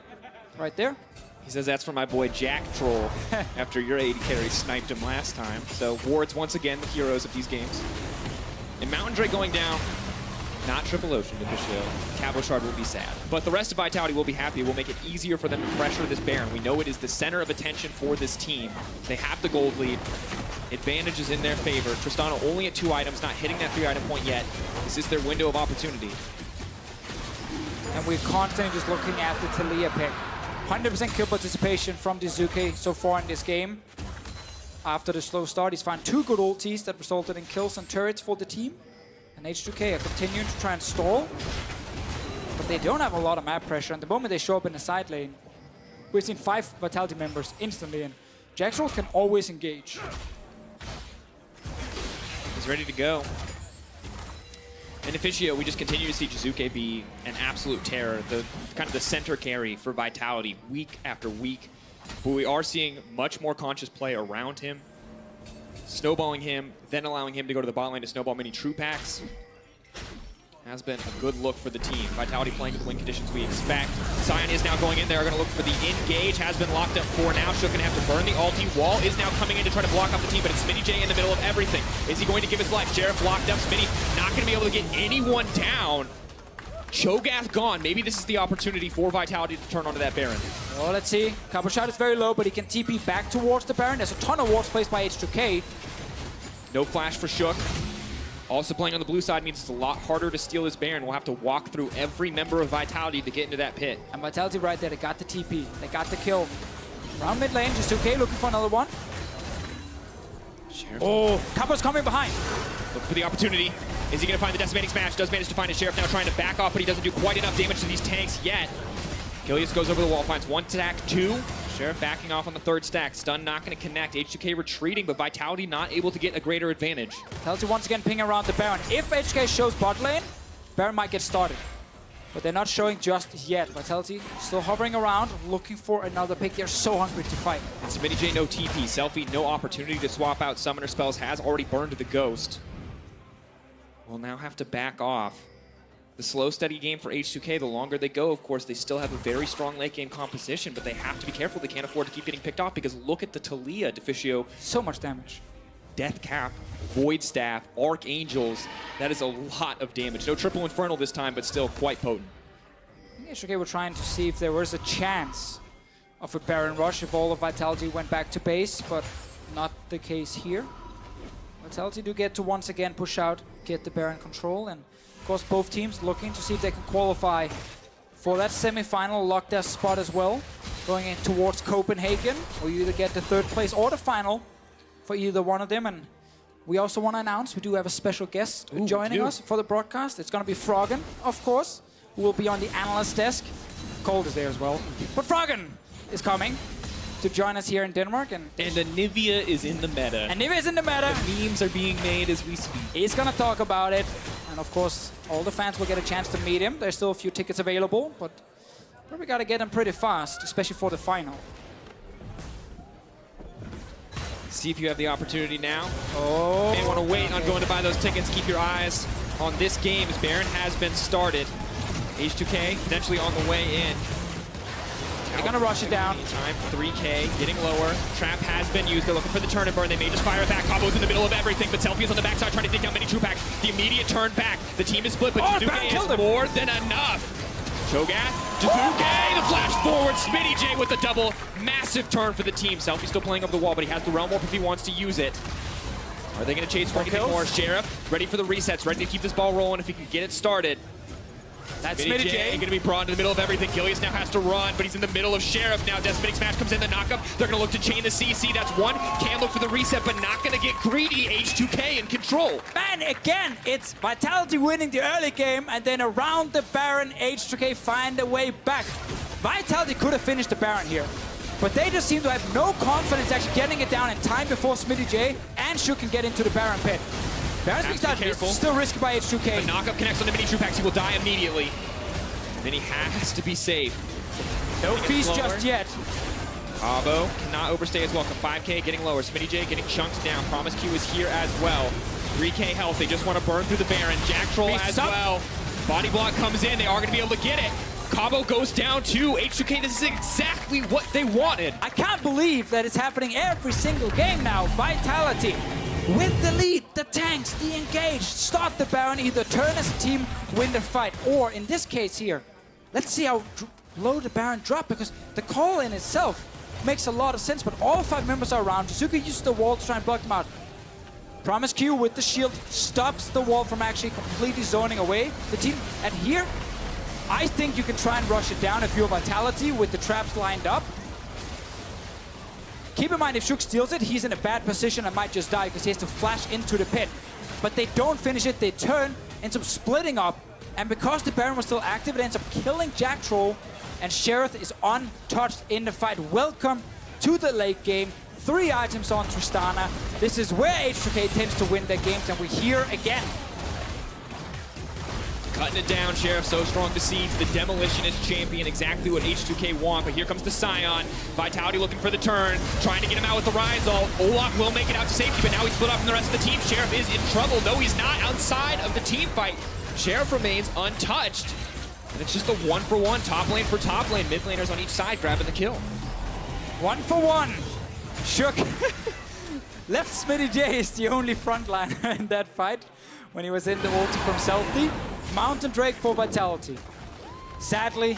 right there. He says that's for my boy Jacktroll after your 80 carry sniped him last time. So wards once again the heroes of these games. And Mountain Drake going down. Not Triple Ocean to the show. Caboshard will be sad. But the rest of Vitality will be happy. It will make it easier for them to pressure this Baron. We know it is the center of attention for this team. They have the gold lead. Advantage is in their favor. Tristana only at 2 items, not hitting that 3-item point yet. This is their window of opportunity. And we're constantly just looking at the Taliyah pick. 100% kill participation from Jiizuke so far in this game. After the slow start, he's found 2 good ultis that resulted in kills and turrets for the team. And H2K are continuing to try and stall. but they don't have a lot of map pressure. And the moment they show up in the side lane, we've seen 5 Vitality members instantly, and Jacktroll can always engage. He's ready to go. And Officio, we just continue to see Jiizuke be an absolute terror, the kind of the center carry for Vitality week after week. But we are seeing much more conscious play around him, snowballing him, then allowing him to go to the bot lane to snowball many true packs. Has been a good look for the team. Vitality playing with the win conditions we expect. Sion is now going in there, going to look for the engage. Has been locked up for now. Shook going to have to burn the ulti. Wall is now coming in to try to block off the team, but it's SmittyJ in the middle of everything. Is he going to give his life? Sheriff locked up. Smitty not going to be able to get anyone down. Cho'Gath gone. Maybe this is the opportunity for Vitality to turn onto that Baron. Well, let's see. Couple shot is very low, but he can TP back towards the Baron. There's a ton of wards placed by H2K. No flash for Shook. Also playing on the blue side means it's a lot harder to steal this Baron. We'll have to walk through every member of Vitality to get into that pit. And Vitality right there, they got the TP. They got the kill. Around mid lane, Jiizuke looking for another one. Sheriff. Oh, Capo's coming behind. Looking for the opportunity. Is he going to find the decimating smash? Does manage to find a Sheriff now trying to back off, but he doesn't do quite enough damage to these tanks yet. Gilius goes over the wall, finds 1 stack, 2. Sheriff backing off on the 3rd stack. Stun not going to connect. H2K retreating, but Vitality not able to get a greater advantage. Vitality once again ping around the Baron. If H2K shows bot lane, Baron might get started. But they're not showing just yet. Vitality still hovering around, looking for another pick. They're so hungry to fight. And SmittyJ no TP. Selfie no opportunity to swap out summoner spells. Has already burned the Ghost. Will now have to back off. The slow, steady game for H2K, the longer they go, of course, they still have a very strong late game composition, but they have to be careful. They can't afford to keep getting picked off because look at the Taliyah, Deficio. So much damage. Death Cap, Void Staff, Archangels. That is a lot of damage. No Triple Infernal this time, but still quite potent. I think H2K were trying to see if there was a chance of a Baron rush if all of Vitality went back to base, but not the case here. Vitality do get to once again push out, get the Baron control, and of course, both teams looking to see if they can qualify for that semi-final, lock their spot as well. Going in towards Copenhagen, or you either get the 3rd place or the final for either one of them. And we also want to announce we do have a special guest joining us for the broadcast. It's going to be Froggen, of course, who will be on the analyst desk. Cold is there as well. But Froggen is coming to join us here in Denmark. And Anivia is in the meta. And Anivia is in the meta. The memes are being made as we speak. He's going to talk about it. And of course, all the fans will get a chance to meet him. There's still a few tickets available, but probably got to get them pretty fast, especially for the final. See if you have the opportunity now. Oh. May want to wait on going to buy those tickets. Keep your eyes on this game as Baron has been started. H2K potentially on the way in. They're going to rush it down. Time 3K, getting lower. Trap has been used. They're looking for the turn and burn. They may just fire it back. Combo's in the middle of everything, but Selfie is on the backside trying to take down many true packs. The immediate turn back. The team is split, but Jiizuke is more than enough. Cho'Gath, Jiizuke, the flash forward. SmittyJ with the double. Massive turn for the team. Selfie still playing over the wall, but he has the Realm Warp if he wants to use it. Are they going to chase for anything more? Sheriff ready for the resets, ready to keep this ball rolling if he can get it started. That's SmittyJ going to be brought into the middle of everything. Gilius now has to run, but he's in the middle of Sheriff. Now Decimating Smash comes in, the knockup. They're going to look to chain the CC. That's one. Can look for the reset, but not going to get greedy. H2K in control. Man, again, it's Vitality winning the early game, and then around the Baron, H2K find a way back. Vitality could have finished the Baron here, but they just seem to have no confidence actually getting it down in time before SmittyJ and Shook can get into the Baron pit. Baron's being started. It's still risky by H2K. The knockup connects on the mini true packs. He will die immediately. Then he has to be safe. No feast just yet. Abo cannot overstay his welcome. 5K getting lower. SmittyJ getting chunked down. Promise Q is here as well. 3K health. They just want to burn through the Baron. Jacktroll as well. Body block comes in. They are going to be able to get it. Cabo goes down too. H2K, this is exactly what they wanted. I can't believe that it's happening every single game now. Vitality with the lead, the tanks, the engage, start the Baron, either turn as a team, win the fight, or in this case here, let's see how low the Baron dropped, because the call in itself makes a lot of sense, but all 5 members are around. Jiizuke uses the wall to try and block them out. Promise Q with the shield stops the wall from actually completely zoning away the team. And here, I think you can try and rush it down if you're Vitality with the traps lined up. Keep in mind, if Shook steals it, he's in a bad position and might just die because he has to flash into the pit. But they don't finish it, they turn, ends up splitting up. And because the Baron was still active, it ends up killing Jack Troll, and Sheriff is untouched in the fight. Welcome to the late game. 3 items on Tristana. This is where H2K tends to win their games, and we're here again. Cutting it down, Sheriff so strong to siege. The Demolitionist champion, exactly what H2K want. But here comes the Scion. Vitality looking for the turn, trying to get him out with the Rise Ult. Olaf will make it out to safety, but now he's split up from the rest of the team. Sheriff is in trouble. No, he's not outside of the team fight. Sheriff remains untouched. And it's just a 1-for-1, top lane for top lane. Mid laners on each side grabbing the kill. 1-for-1. Shook. Left Smitty J is the only frontliner in that fight when he was in the ulti from Selfie. Mountain Drake for Vitality. Sadly,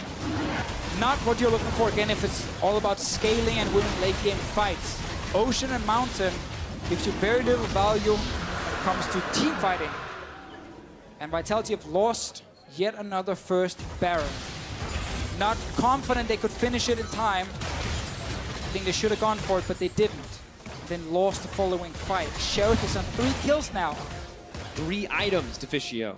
not what you're looking for again if it's all about scaling and winning late game fights. Ocean and Mountain gives you very little value when it comes to team fighting. And Vitality have lost yet another first Baron. Not confident they could finish it in time. I think they should have gone for it, but they didn't. Then lost the following fight. Sheriff is on 3 kills now. 3 items to Fischio.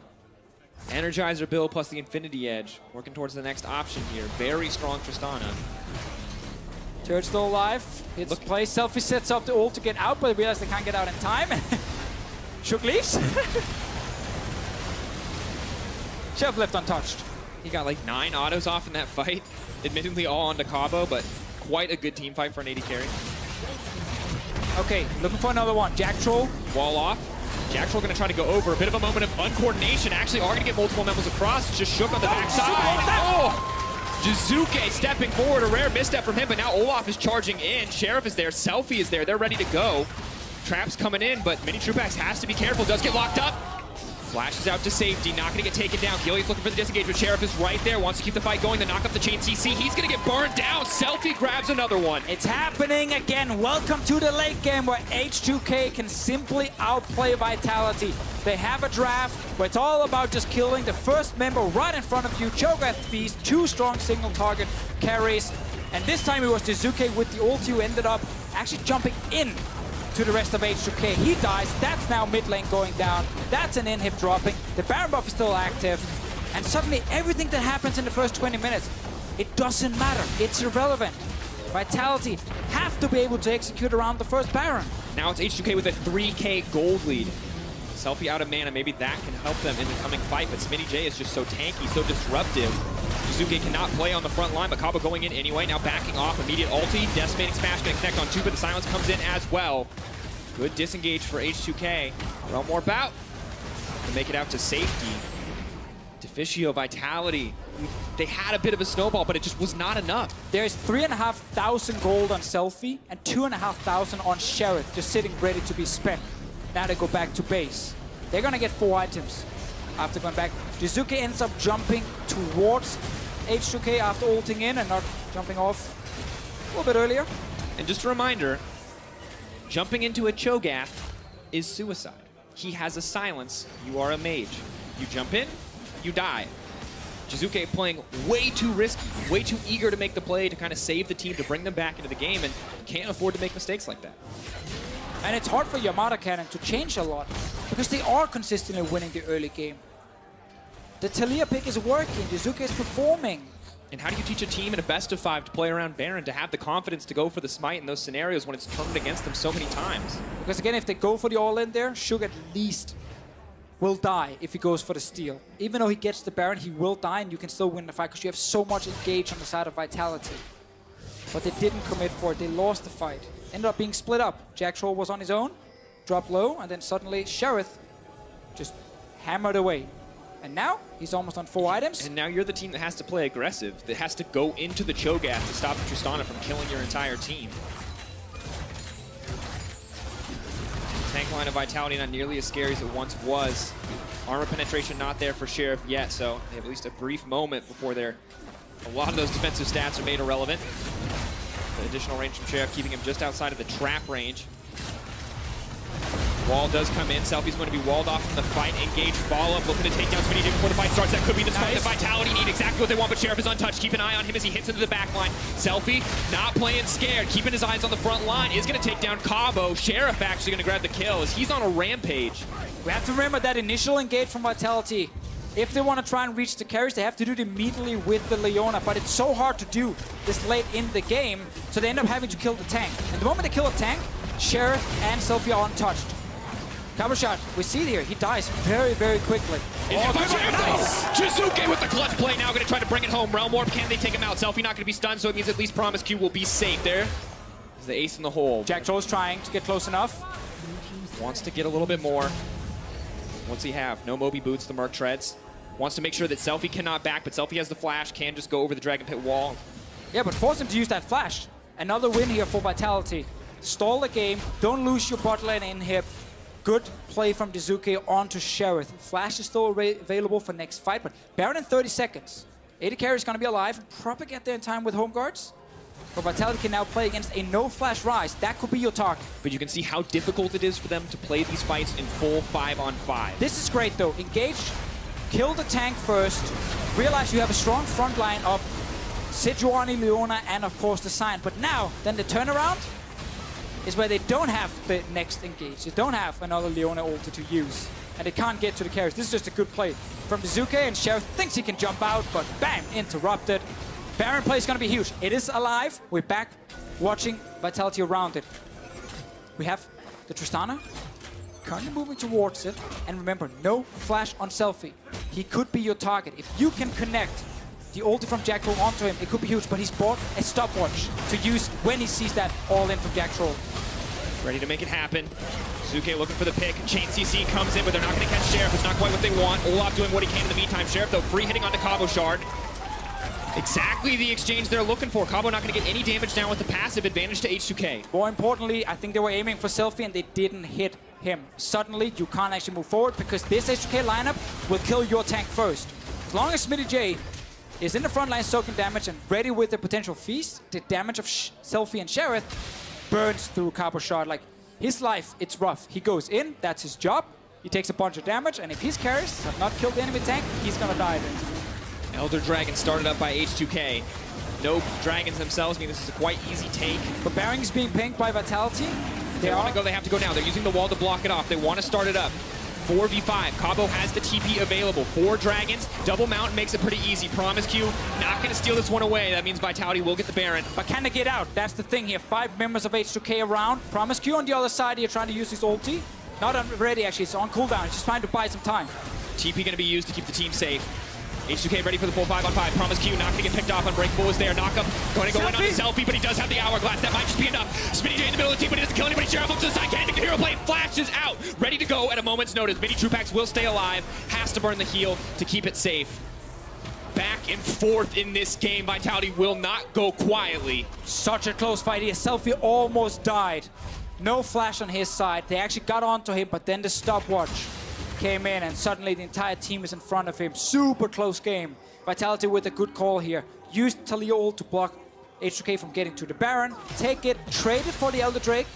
Energizer build plus the Infinity Edge. Working towards the next option here. Very strong Tristana. Turret still alive. Hits play. Selfie sets up the ult to get out, but they realize they can't get out in time. Shook leaves. Sheriff left untouched. He got like 9 autos off in that fight. Admittedly all onto Cabo, but quite a good team fight for an AD carry. Okay, looking for another one. Jack Troll. Wall off. Jack Troll going to try to go over. A bit of a moment of uncoordination. Actually are going to get multiple memos across. Just Shook on the backside. Oh! Jizuke stepping forward. A rare misstep from him, but now Olaf is charging in. Sheriff is there. Selfie is there. They're ready to go. Traps coming in, but Mini Troopax has to be careful. Does get locked up. Flashes out to safety, not gonna get taken down. Gillia's looking for the disengagement. Sheriff is right there, wants to keep the fight going, to knock up the chain CC. He's gonna get burned down. Selfie grabs another one. It's happening again. Welcome to the late game where H2K can simply outplay Vitality. They have a draft where it's all about just killing the first member right in front of you. Cho'Gath Feast, 2 strong single target carries. And this time it was Jizuke with the ulti who ended up actually jumping in to the rest of H2K. He dies. That's now mid lane going down. That's an inhib dropping. The Baron buff is still active. And suddenly everything that happens in the first 20 minutes, it doesn't matter. It's irrelevant. Vitality have to be able to execute around the first Baron. Now it's H2K with a 3K gold lead. Selfie out of mana, maybe that can help them in the coming fight, but Smitty J is just so tanky, so disruptive. Jizuke cannot play on the front line, but Cabo going in anyway, now backing off, immediate ulti, decimating smash, gonna connect on 2, but the silence comes in as well. Good disengage for H2K. One more bout to make it out to safety. Deficio, Vitality, they had a bit of a snowball, but it just was not enough. There's 3,500 gold on Selfie and 2,500 on Sheriff, just sitting ready to be spent. Now they go back to base. They're gonna get 4 items after going back. Jizuke ends up jumping towards H2K after ulting in and not jumping off a little bit earlier. And just a reminder, jumping into a Cho'Gath is suicide. He has a silence. You are a mage. You jump in, you die. Jizuke playing way too risky, way too eager to make the play to kind of save the team, to bring them back into the game, and can't afford to make mistakes like that. And it's hard for Yamada Cannon to change a lot because they are consistently winning the early game. The Taliyah pick is working, Jizuke is performing. And how do you teach a team in a best-of-5 to play around Baron, to have the confidence to go for the smite in those scenarios when it's turned against them so many times? Because again, if they go for the all-in there, Shook at least will die if he goes for the steal. Even though he gets the Baron, he will die and you can still win the fight because you have so much engaged on the side of Vitality. But they didn't commit for it, they lost the fight. Ended up being split up. Jack Troll was on his own, dropped low, and then suddenly Sheriff just hammered away. And now, he's almost on 4 items. And now you're the team that has to play aggressive, that has to go into the Cho'Gath to stop Tristana from killing your entire team. Tank line of Vitality not nearly as scary as it once was. Armor penetration not there for Sheriff yet, so they have at least a brief moment before a lot of those defensive stats are made irrelevant. The additional range from Sheriff keeping him just outside of the trap range. Wall does come in. Selfie's going to be walled off from the fight. Engage, follow-up, looking to take down Smitty before the fight starts. That could be the start that Vitality need. Exactly what they want, but Sheriff is untouched. Keep an eye on him as he hits into the back line. Selfie not playing scared, keeping his eyes on the front line. Is going to take down Cabo. Sheriff actually going to grab the kill as he's on a rampage. We have to remember that initial engage from Vitality if they want to try and reach the carries, they have to do it immediately with the Leona, but it's so hard to do this late in the game, so they end up having to kill the tank. And the moment they kill a tank, Sheriff and Selphie are untouched. Cabochard, we see here, he dies very, very quickly. Jizuke with the clutch play now, going to try to bring it home. Realm Warp, can they take him out? Selphie not going to be stunned, so it means at least promisQ will be safe there. Is the ace in the hole. Jack Troll's trying to get close enough. Wants to get a little bit more. What's he have? No Moby Boots, the Merc Treads. Wants to make sure that Selphie cannot back, but Selphie has the flash, can just go over the Dragon Pit wall. Yeah, but force him to use that flash. Another win here for Vitality. Stall the game, don't lose your bot lane in here. Good play from Jizuke onto Sheriff. Flash is still available for next fight, but Baron in 30 seconds. AD carry is going to be alive, probably get there in time with home guards. But Vitality can now play against a no-flash Ryze. That could be your target. But you can see how difficult it is for them to play these fights in full 5-on-5. This is great though. Engage, kill the tank first, realize you have a strong front line of Sejuani, Leona, and of course the Sion. But now, then the turnaround is where they don't have the next engage. They don't have another Leona ulti to use. And they can't get to the carries. This is just a good play from Jizuke, and Sheriff thinks he can jump out, but bam, interrupted. Baron play is going to be huge. It is alive. We're back watching Vitality around it. We have the Tristana currently moving towards it. And remember, no flash on Selphie. He could be your target. If you can connect the ulti from Jack Troll onto him, it could be huge. But he's bought a stopwatch to use when he sees that all in from Jack Troll. Ready to make it happen. Jizuke looking for the pick. Chain CC comes in, but they're not going to catch Sheriff. It's not quite what they want. Olaf doing what he can in the meantime. Sheriff, though, free hitting onto Cabochard. Exactly the exchange they're looking for. Cabo not going to get any damage down with the passive advantage to H2K. More importantly, I think they were aiming for Selphie and they didn't hit him. Suddenly, you can't actually move forward because this H2K lineup will kill your tank first. As long as SmittyJ is in the front line soaking damage and ready with the potential feast, the damage of Selphie and Sheriff burns through Cabochard. Like, his life, it's rough. He goes in, that's his job. He takes a bunch of damage, and if his carries have not killed the enemy tank, he's gonna die eventually. Elder Dragon started up by H2K. No dragons themselves, I mean, this is a quite easy take. But Baron is being pinged by Vitality. They want to go, they have to go now. They're using the wall to block it off. They want to start it up. 4v5. Cabo has the TP available. 4 dragons. Double mount makes it pretty easy. promisQ not going to steal this one away. That means Vitality will get the Baron. But can they get out? That's the thing here. 5 members of H2K around. promisQ on the other side here trying to use his ulti. Not ready actually, it's on cooldown. It's just trying to buy some time. TP going to be used to keep the team safe. H2K ready for the full 5-on-5. promisQ not going to get picked off. Unbreakable is there. Knockup going to go in on the Selphie, but he does have the Hourglass. That might just be enough. SmittyJ in the middle of the team, but he doesn't kill anybody. Sheriff looks to the side. Can't get hero play. Flashes out. Ready to go at a moment's notice. Mini Trupax will stay alive. Has to burn the heal to keep it safe. Back and forth in this game. Vitality will not go quietly. Such a close fight here. Selphie almost died. No flash on his side. They actually got onto him, but then the stopwatch came in and suddenly the entire team is in front of him. Super close game. Vitality with a good call here. Used Taliyah ult to block H2K from getting to the Baron. Take it, trade it for the Elder Drake.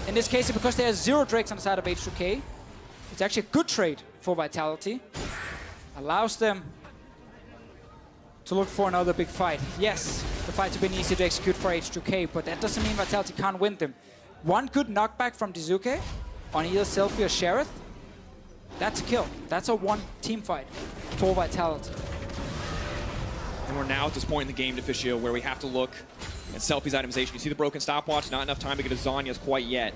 In this case, because there are 0 Drakes on the side of H2K, it's actually a good trade for Vitality. Allows them to look for another big fight. Yes, the fights have been easy to execute for H2K, but that doesn't mean Vitality can't win them. One good knockback from Jizuke on either Selphie or Sheriff, that's a kill. That's a 1 team fight for Vitality. And we're now at this point in the game, Deficio, where we have to look at Selphie's itemization. You see the broken stopwatch, not enough time to get to Zhonya's quite yet.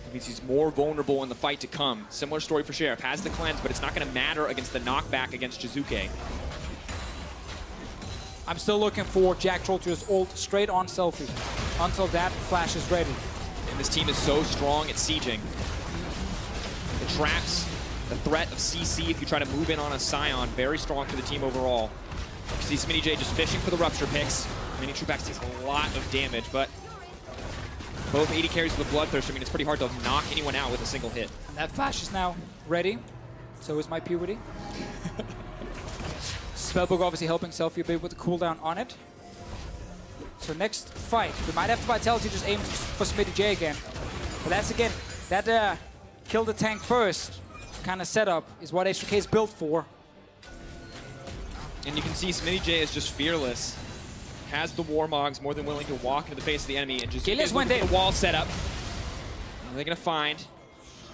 That means he's more vulnerable in the fight to come. Similar story for Sheriff. Has the cleanse, but it's not going to matter against the knockback against Jizuke. I'm still looking for Jack Troll to just ult straight on Selphie until that flash is ready. And this team is so strong at sieging. The traps, the threat of CC if you try to move in on a Sion, very strong for the team overall. You see SmittyJ just fishing for the rupture picks. Mini Trupax takes a lot of damage, but both AD carries with the Bloodthirst. I mean, it's pretty hard to knock anyone out with a single hit. And that flash is now ready. So is my puberty. Spellbook obviously helping Selphie a bit with the cooldown on it. So next fight, we might have to Vitality just aim for SmittyJ again. But that's again, that kill the tank first kind of setup is what H2K is built for. And you can see SmittyJ is just fearless. Has the Warmogs, more than willing to walk into the face of the enemy and just went in. the wall setup. What are they going to find?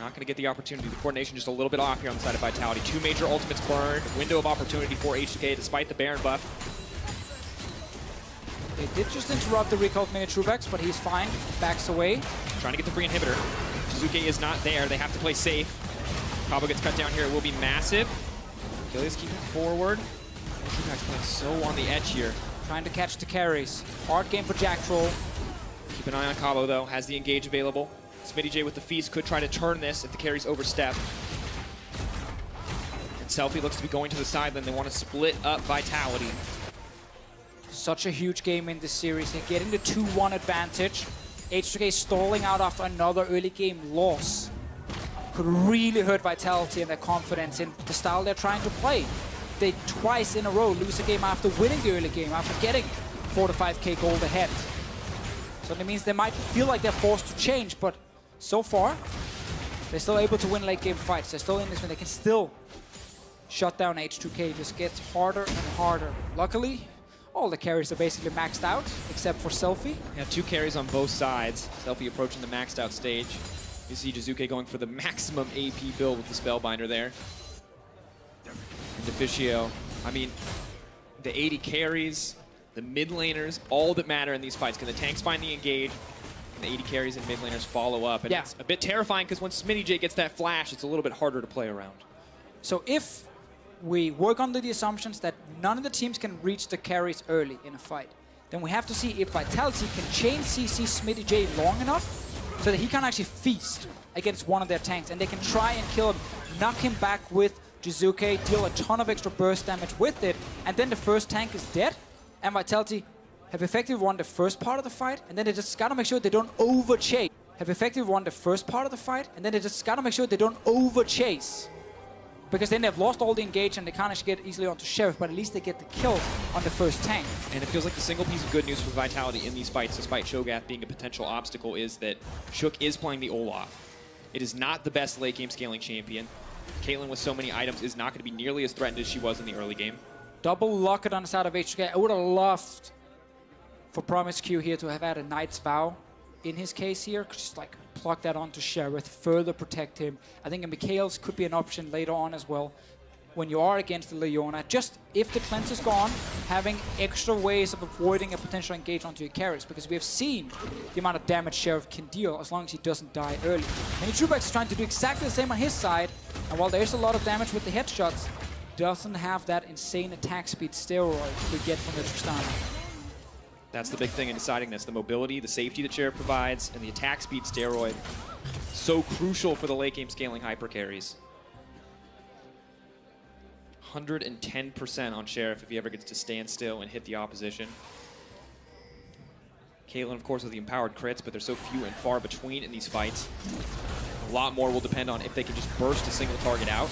Not going to get the opportunity. The coordination just a little bit off here on the side of Vitality. 2 major ultimates burned. Window of opportunity for H2K despite the Baron buff. They did just interrupt the recall of Mini Trubex, but he's fine. Backs away. Trying to get the free inhibitor. Shizuke is not there. They have to play safe. Cabo gets cut down here. It will be massive. Gilius keeping forward. Trubex playing so on the edge here. Trying to catch the carries. Hard game for Jack Troll. Keep an eye on Cabo, though. Has the engage available. SmittyJ with the Feast could try to turn this if the carries overstep. And Selfie looks to be going to the side, then they want to split up Vitality. Such a huge game in this series. They're getting the 2-1 advantage. H2K stalling out after another early game loss. Could really hurt Vitality and their confidence in the style they're trying to play. They twice in a row lose a game after winning the early game, after getting 4 to 5k gold ahead. So that means they might feel like they're forced to change, but so far, they're still able to win late game fights. They're still in this one. They can still shut down H2K. It just gets harder and harder. Luckily, all the carries are basically maxed out, except for Selfie. Yeah, 2 carries on both sides. Selfie approaching the maxed out stage. You see Jizuke going for the maximum AP build with the Spellbinder there. And Deficio, I mean, the 80 carries, the mid laners, all that matter in these fights. Can the tanks find the engage? The 80 carries and mid laners follow up. And it's a bit terrifying because when SmittyJ gets that flash, it's a little bit harder to play around. So if we work under the assumptions that none of the teams can reach the carries early in a fight, then we have to see if Vitality can chain CC SmittyJ long enough so that he can actually feast against one of their tanks. And they can try and kill him, knock him back with Jizuke, deal a ton of extra burst damage with it, and then the first tank is dead, and Vitality have effectively won the first part of the fight, and then they just gotta make sure they don't overchase. Have effectively won the first part of the fight, and then they just gotta make sure they don't overchase. Because then they've lost all the engage and they can't actually get easily onto Sheriff, but at least they get the kill on the first tank. And it feels like the single piece of good news for Vitality in these fights, despite Shogath being a potential obstacle, is that Shook is playing the Olaf. It is not the best late game scaling champion. Caitlyn with so many items is not going to be nearly as threatened as she was in the early game. Double locket on the side of H2K. I would have loved for Promisq here to have had a Knight's Vow in his case here. Just like plug that onto Sheriff, further protect him. I think a Mikhail's could be an option later on as well when you are against the Leona. Just if the cleanse is gone, having extra ways of avoiding a potential engage onto your carries, because we have seen the amount of damage Sheriff can deal as long as he doesn't die early. And Trubex is trying to do exactly the same on his side, and while there is a lot of damage with the headshots, doesn't have that insane attack speed steroid we get from the Tristana. That's the big thing in deciding this. The mobility, the safety that Sheriff provides, and the attack speed steroid. So crucial for the late game scaling hyper carries. 110% on Sheriff if he ever gets to stand still and hit the opposition. Caitlyn, of course, with the empowered crits, but they're so few and far between in these fights. A lot more will depend on if they can just burst a single target out.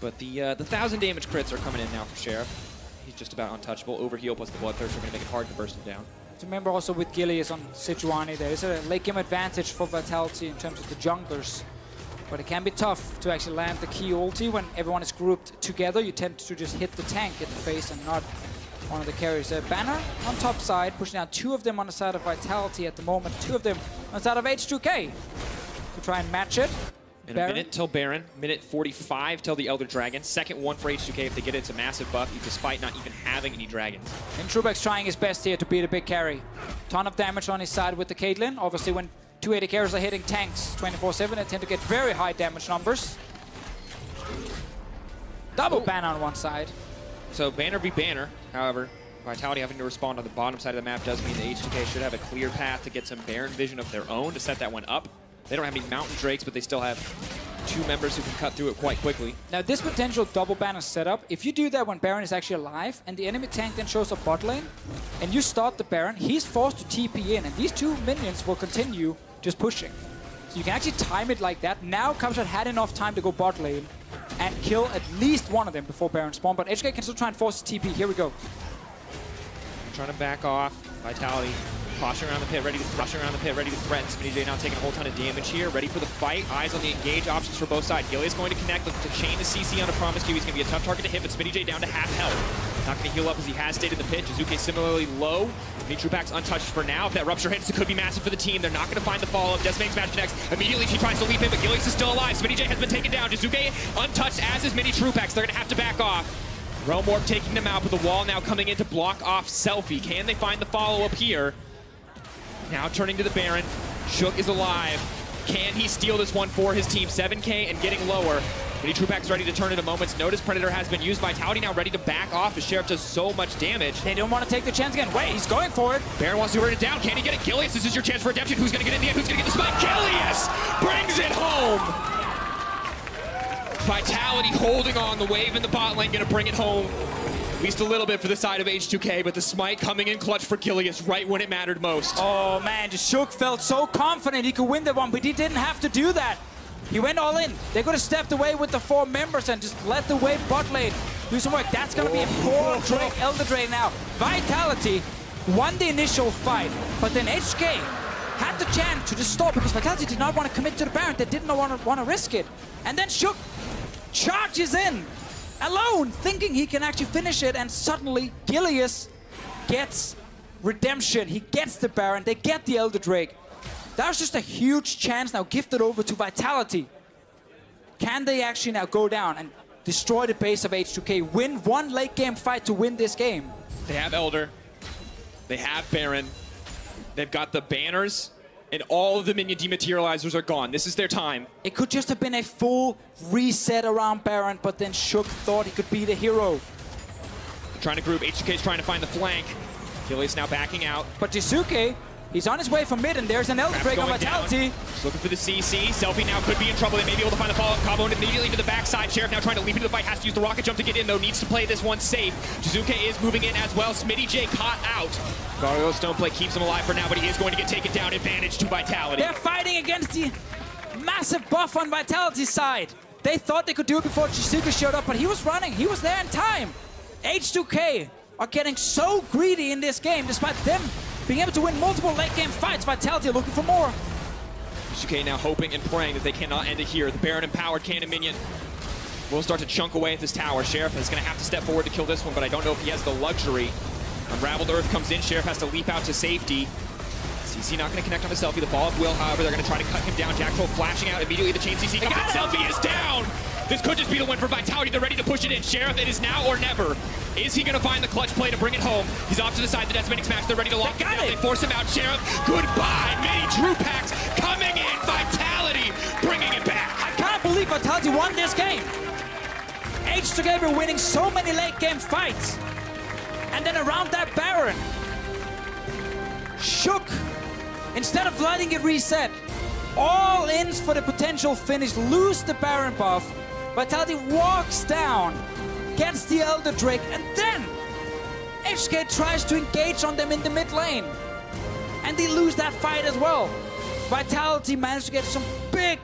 But the 1,000 damage crits are coming in now for Sheriff. He's just about untouchable. Overheal plus the Bloodthirst are going to make it hard to burst him down. Remember also with Gilius on Sejuani, there is a late game advantage for Vitality in terms of the junglers. But it can be tough to actually land the key ulti when everyone is grouped together. You tend to just hit the tank in the face and not one of the carriers. Banner on top side, pushing out 2 of them on the side of Vitality at the moment. 2 of them on the side of H2K to try and match it. And a minute till Baron, minute 45 till the Elder Dragon. Second one for H2K if they get it. It's a massive buff, despite not even having any dragons. And Trubex trying his best here to beat a big carry. Ton of damage on his side with the Caitlyn. Obviously, when 280 carries are hitting tanks 24/7, they tend to get very high damage numbers. Double banner on one side. So banner v banner, however, Vitality having to respond on the bottom side of the map does mean that H2K should have a clear path to get some Baron vision of their own to set that one up. They don't have any Mountain Drakes, but they still have 2 members who can cut through it quite quickly. Now, this potential double banner setup, if you do that when Baron is actually alive, and the enemy tank then shows up bot lane, and you start the Baron, he's forced to TP in, and these 2 minions will continue just pushing. So you can actually time it like that. Now, Kamshad had enough time to go bot lane and kill at least one of them before Baron spawn, but HK can still try and force his TP. Here we go. Trying to back off. Vitality Posturing around the pit, ready to threaten. SmittyJ now taking a whole ton of damage here, ready for the fight. Eyes on the engage options for both sides. Gilius going to connect, looking to chain the CC on a Promised. He's going to be a tough target to hit, but SmittyJ down to half health. Not going to heal up as he has stayed in the pit. Jiizuke similarly low. Mitrupak's untouched for now. If that rupture hits, it could be massive for the team. They're not going to find the follow-up. Desmane smash connects. Immediately she tries to leap in, but Gilius is still alive. SmittyJ has been taken down. Jiizuke untouched, as is Mitrupak's. They're going to have to back off. Realm Warp taking them out, but the wall now coming in to block off Selfie. Can they find the follow-up here? Now turning to the Baron. Shook is alive. Can he steal this one for his team? 7K and getting lower. Mitrupak's ready to turn at a moment's notice. Predator has been used. Vitality now ready to back off as Sheriff does so much damage. They don't want to take the chance again. Wait, he's going for it. Baron wants to burn it down. Can he get it? Gilius, this is your chance for redemption. Who's going to get it in the end? Who's going to get the spike? Gilius brings it home. Vitality holding on. The wave in the bot lane going to bring it home. At least a little bit for the side of H2K, but the smite coming in clutch for Gilius right when it mattered most. Oh man, Shook felt so confident he could win that one, but he didn't have to do that. He went all in. They could have stepped away with the 4 members and just let the wave bot lane do some work. That's going to be a 4 Drake Elder Drain now. Vitality won the initial fight, but then HK had the chance to just stop because Vitality did not want to commit to the Baron. They didn't want to risk it. And then Shook charges in alone, thinking he can actually finish it, and suddenly Gilius gets redemption. He gets the Baron. They get the Elder Drake. That was just a huge chance now gifted over to Vitality. Can they actually now go down and destroy the base of H2K, win one late game fight to win this game? They have Elder. They have Baron. They've got the banners, and all of the minion dematerializers are gone. This is their time. It could just have been a full reset around Baron, but then Shook thought he could be the hero. They're trying to group. H2K is trying to find the flank. Gilius now backing out. But Jiizuke, he's on his way from mid, and there's an Elder Drake on Vitality. Just looking for the CC. Selfie now could be in trouble. They may be able to find the follow-up combo immediately to the backside. Sheriff now trying to leap into the fight. Has to use the rocket jump to get in, though. Needs to play this one safe. Jiizuke is moving in as well. SmittyJ caught out. Gargoyle Stoneplate keeps him alive for now, but he is going to get taken down. Advantage to Vitality. They're fighting against the massive buff on Vitality's side. They thought they could do it before Jiizuke showed up, but he was running. He was there in time. H2K are getting so greedy in this game, despite them being able to win multiple late game fights. Vitality looking for more. H2K now hoping and praying that they cannot end it here. The Baron empowered Cannon Minion will start to chunk away at this tower. Sheriff is going to have to step forward to kill this one, but I don't know if he has the luxury. Unraveled Earth comes in. Sheriff has to leap out to safety. CC not going to connect on the Selfie. The follow-up will, however, they're going to try to cut him down. Jack Troll flashing out immediately. The chain CC comes in. Selfie is down. This could just be the win for Vitality. They're ready to push it in. Sheriff, it is now or never. Is he going to find the clutch play to bring it home? He's off to the side. The Desmane smash. They're ready to lock it down. They force him out. Sheriff, goodbye. Mitrupak's coming in. Vitality bringing it back. I can't believe Vitality won this game. H2K were winning so many late game fights. And then around that Baron, Shook, instead of letting it reset, all ins for the potential finish, lose the Baron buff. Vitality walks down, gets the Elder Drake, and then HK tries to engage on them in the mid lane. And they lose that fight as well. Vitality managed to get some big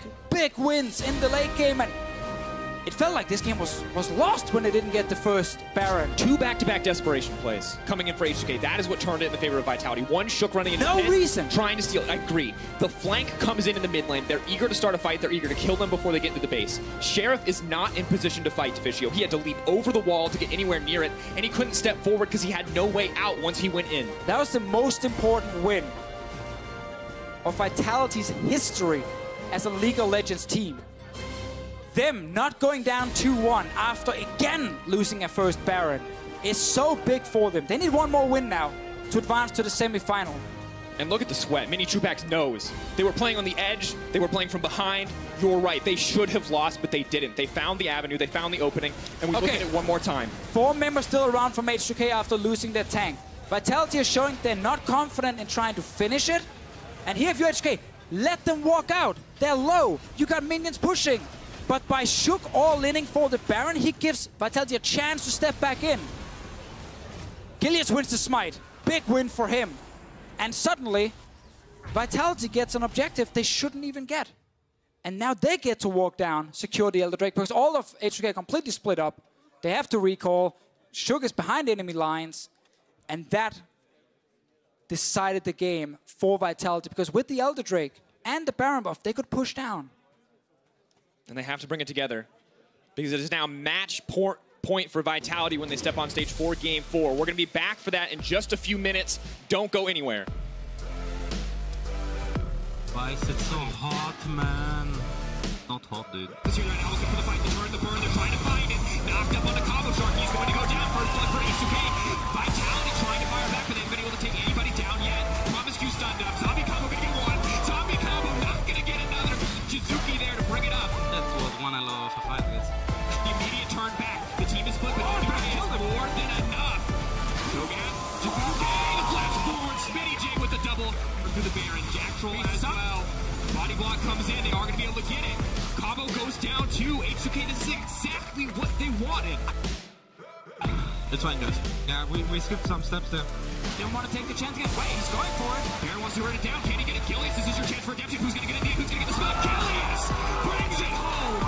wins in the late game, and it felt like this game was lost when they didn't get the first Baron. 2 back-to-back desperation plays coming in for H2K. That is what turned it in the favor of Vitality. One Shook running into no the pit, reason trying to steal. I agree. The flank comes in the mid lane. They're eager to start a fight. They're eager to kill them before they get into the base. Sheriff is not in position to fight Deficio. He had to leap over the wall to get anywhere near it, and he couldn't step forward because he had no way out once he went in. That was the most important win of Vitality's history as a League of Legends team. Them not going down 2-1 after again losing a first Baron is so big for them. They need one more win now to advance to the semi-final. And look at the sweat. Mitrupak's knows. They were playing on the edge. They were playing from behind. You're right. They should have lost, but they didn't. They found the avenue. They found the opening. And we look at it one more time. 4 members still around from H2K after losing their tank. Vitality is showing they're not confident in trying to finish it. And here, if you're H2K, let them walk out. They're low. You got minions pushing. But by Shook all-inning for the Baron, he gives Vitality a chance to step back in. Gilius wins the smite. Big win for him. And suddenly, Vitality gets an objective they shouldn't even get. And now they get to walk down, secure the Elder Drake, because all of H2K completely split up. They have to recall. Shook is behind enemy lines. And that decided the game for Vitality, because with the Elder Drake and the Baron buff, they could push down. And they have to bring it together because it is now match point for Vitality when they step on stage 4, game 4. We're going to be back for that in just a few minutes. Don't go anywhere. Why is it so hot, man? Not hot, dude. This year, Al's going for the fight, the turn, the burn, they're trying to find it. Knocked up on the combo shark, he's going to go down. First blood for H2K. Vitality trying to fire back, but they haven't been able to take anybody down yet. Promise Q stunned up. Zombie combo going to get one. Zombie combo not going to get another. Jizuki there to bring it up. That was one I love for fight this. The immediate turn back. The team is split, but is more than enough. Shogun, Jizuki, the flash forward. Smitty J with the double. Through the Baron, Jack Troll as well. Body block comes in, they are going to be able to get it. Combo goes down to H2K. This is exactly what they wanted. It's fine, guys. Yeah, we skipped some steps there. Didn't want to take the chance to get away. He's going for it. Baron wants to run it down. Can he get it? Achilles, this is your chance for redemption. Who's going to get it? Who's going to get the spell? Achilles brings it home.